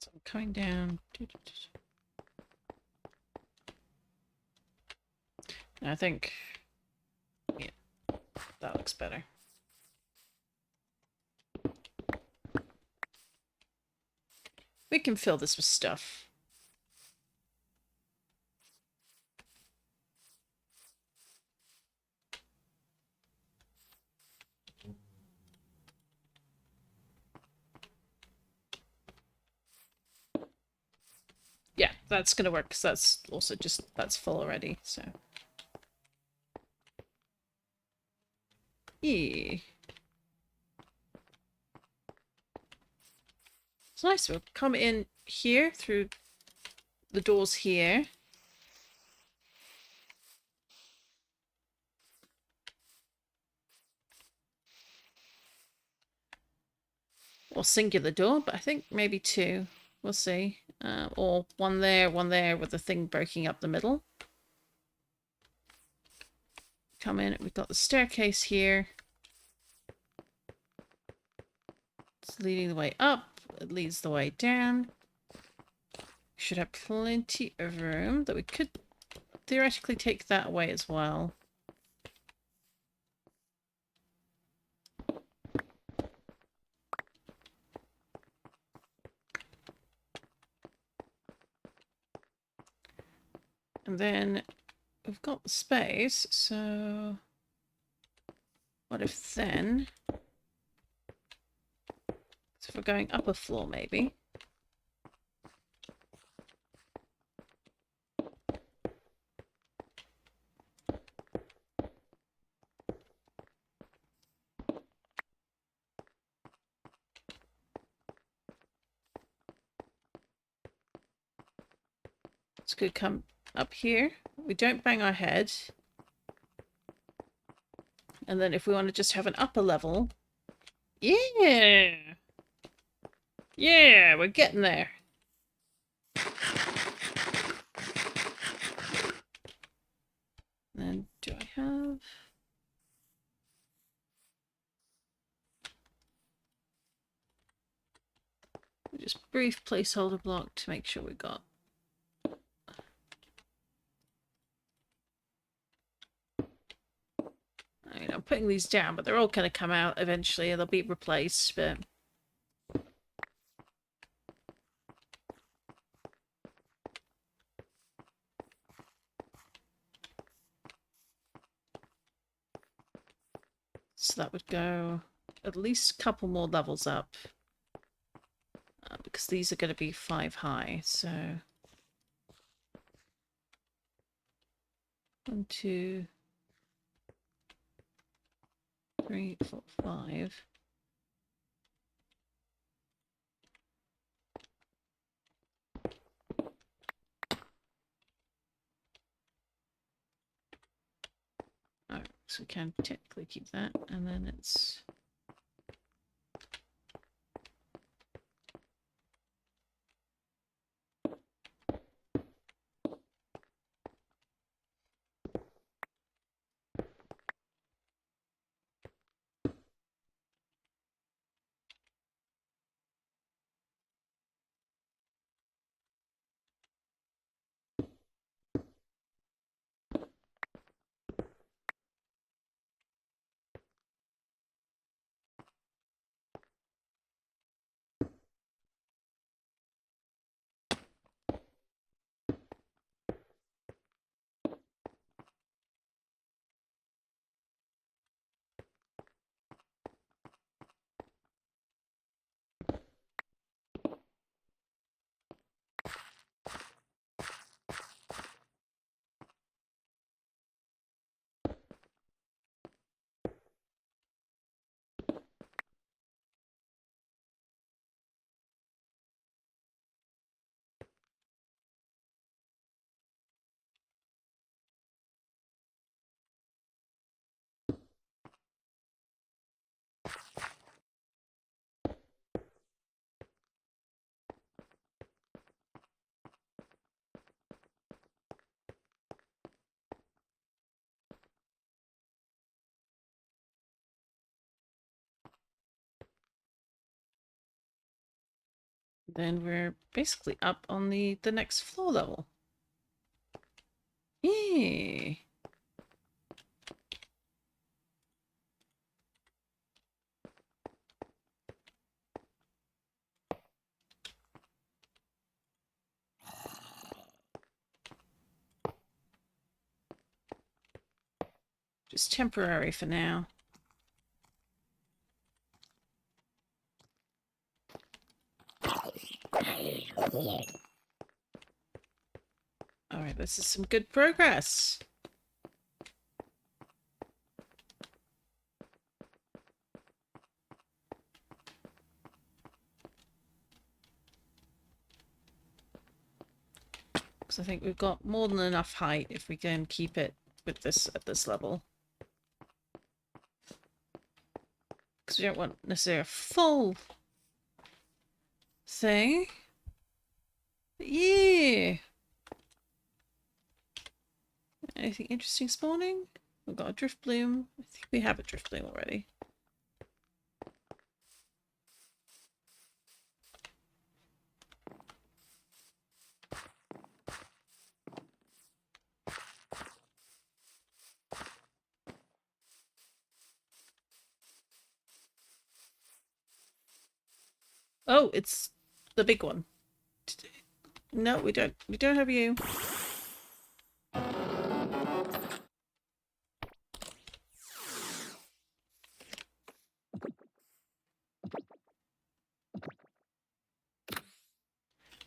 So I'm coming down. I think, yeah, that looks better. We can fill this with stuff. Yeah, that's gonna work because that's also just, that's full already, so. Yeah. It's nice. We'll come in here through the doors here. Or singular door, but I think maybe two. We'll see. Or one there with the thing breaking up the middle. Come in. We've got the staircase here. It's leading the way up. It leads the way down. We should have plenty of room that we could theoretically take that way as well. And then we've got the space, so what if then, so if we're going up a floor maybe, this could come up here. We don't bang our head. And then if we want to just have an upper level, yeah, yeah, we're getting there. And then do I have... just brief placeholder block to make sure we got... I mean, I'm putting these down, but they're all going to come out eventually. They'll be replaced, but... So that would go at least a couple more levels up. Because these are going to be 5 high, so... 1, 2, 3, 4, 5. Alright, so we can technically keep that, and then it's... Then we're basically up on the next floor level. Yeah. Just temporary for now. Alright, this is some good progress. Because I think we've got more than enough height if we can keep it with this at this level. Because we don't want necessarily a full thing. But yeah. Anything interesting spawning? We've got a drift bloom. I think we have a drift bloom already. Oh, it's the big one. No, we don't. We don't have you.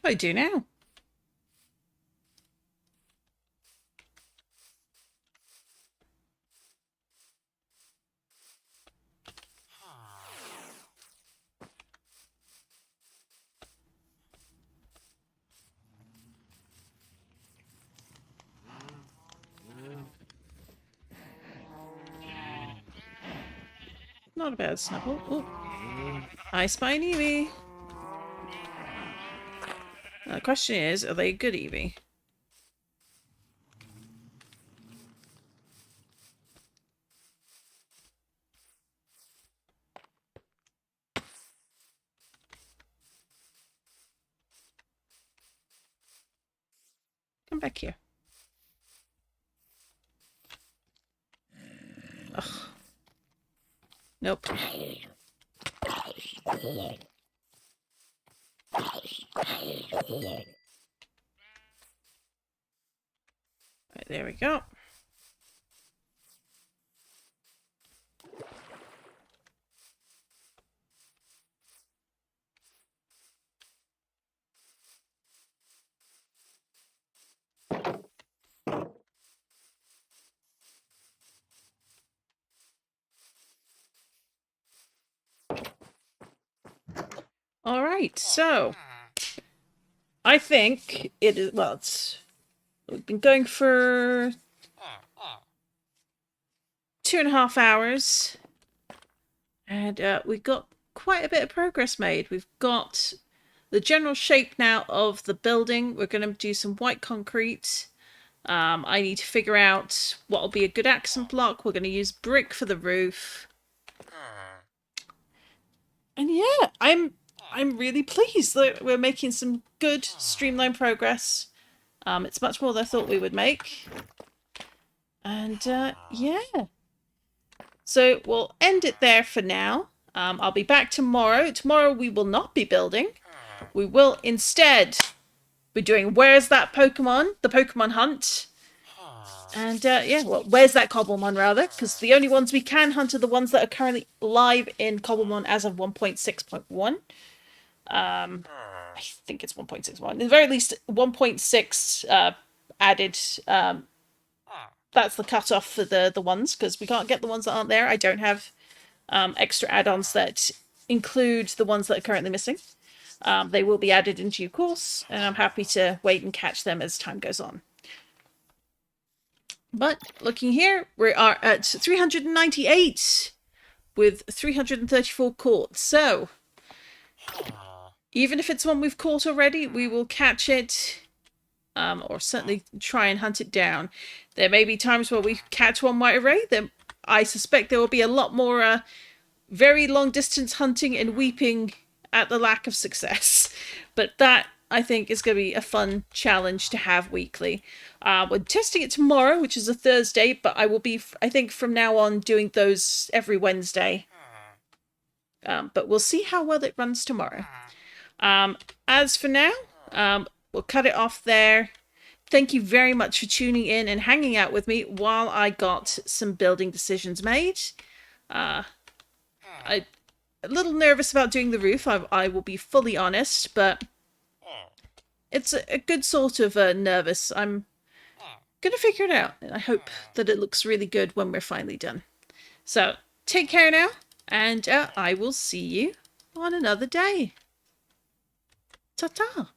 I do now. Not a bad snapple. Oh, I spy an Eevee. The question is, are they a good Eevee? Come back here. Ugh. Nope. Right, there we go. All right, so I think it is. Well, we've been going for 2.5 hours, and we've got quite a bit of progress made. We've got the general shape now of the building. We're going to do some white concrete. I need to figure out what will be a good accent block. We're going to use brick for the roof. And yeah, I'm really pleased that we're making some good streamlined progress. It's much more than I thought we would make. And yeah. So we'll end it there for now. I'll be back tomorrow. Tomorrow we will not be building. We will instead be doing Where's That Pokemon? The Pokemon Hunt. And yeah, well, where's that Cobblemon rather? Because the only ones we can hunt are the ones that are currently live in Cobblemon as of 1.6.1. I think it's 1.61. At the very least, 1.6 added. That's the cutoff for the ones, because we can't get the ones that aren't there. I don't have extra add-ons that include the ones that are currently missing. They will be added in due course, and I'm happy to wait and catch them as time goes on. But looking here, we are at 398 with 334 caught. So, even if it's one we've caught already, we will catch it, or certainly try and hunt it down. There may be times where we catch one right away. I suspect there will be a lot more very long distance hunting and weeping at the lack of success. But that, I think, is going to be a fun challenge to have weekly. We're testing it tomorrow, which is a Thursday, but I will be, I think, from now on doing those every Wednesday. But we'll see how well it runs tomorrow. As for now, we'll cut it off there. Thank you very much for tuning in and hanging out with me while I got some building decisions made. I'm a little nervous about doing the roof, I will be fully honest, but it's a good sort of nervous. I'm going to figure it out, and I hope that it looks really good when we're finally done. So, take care now, and I will see you on another day. Ta-ta!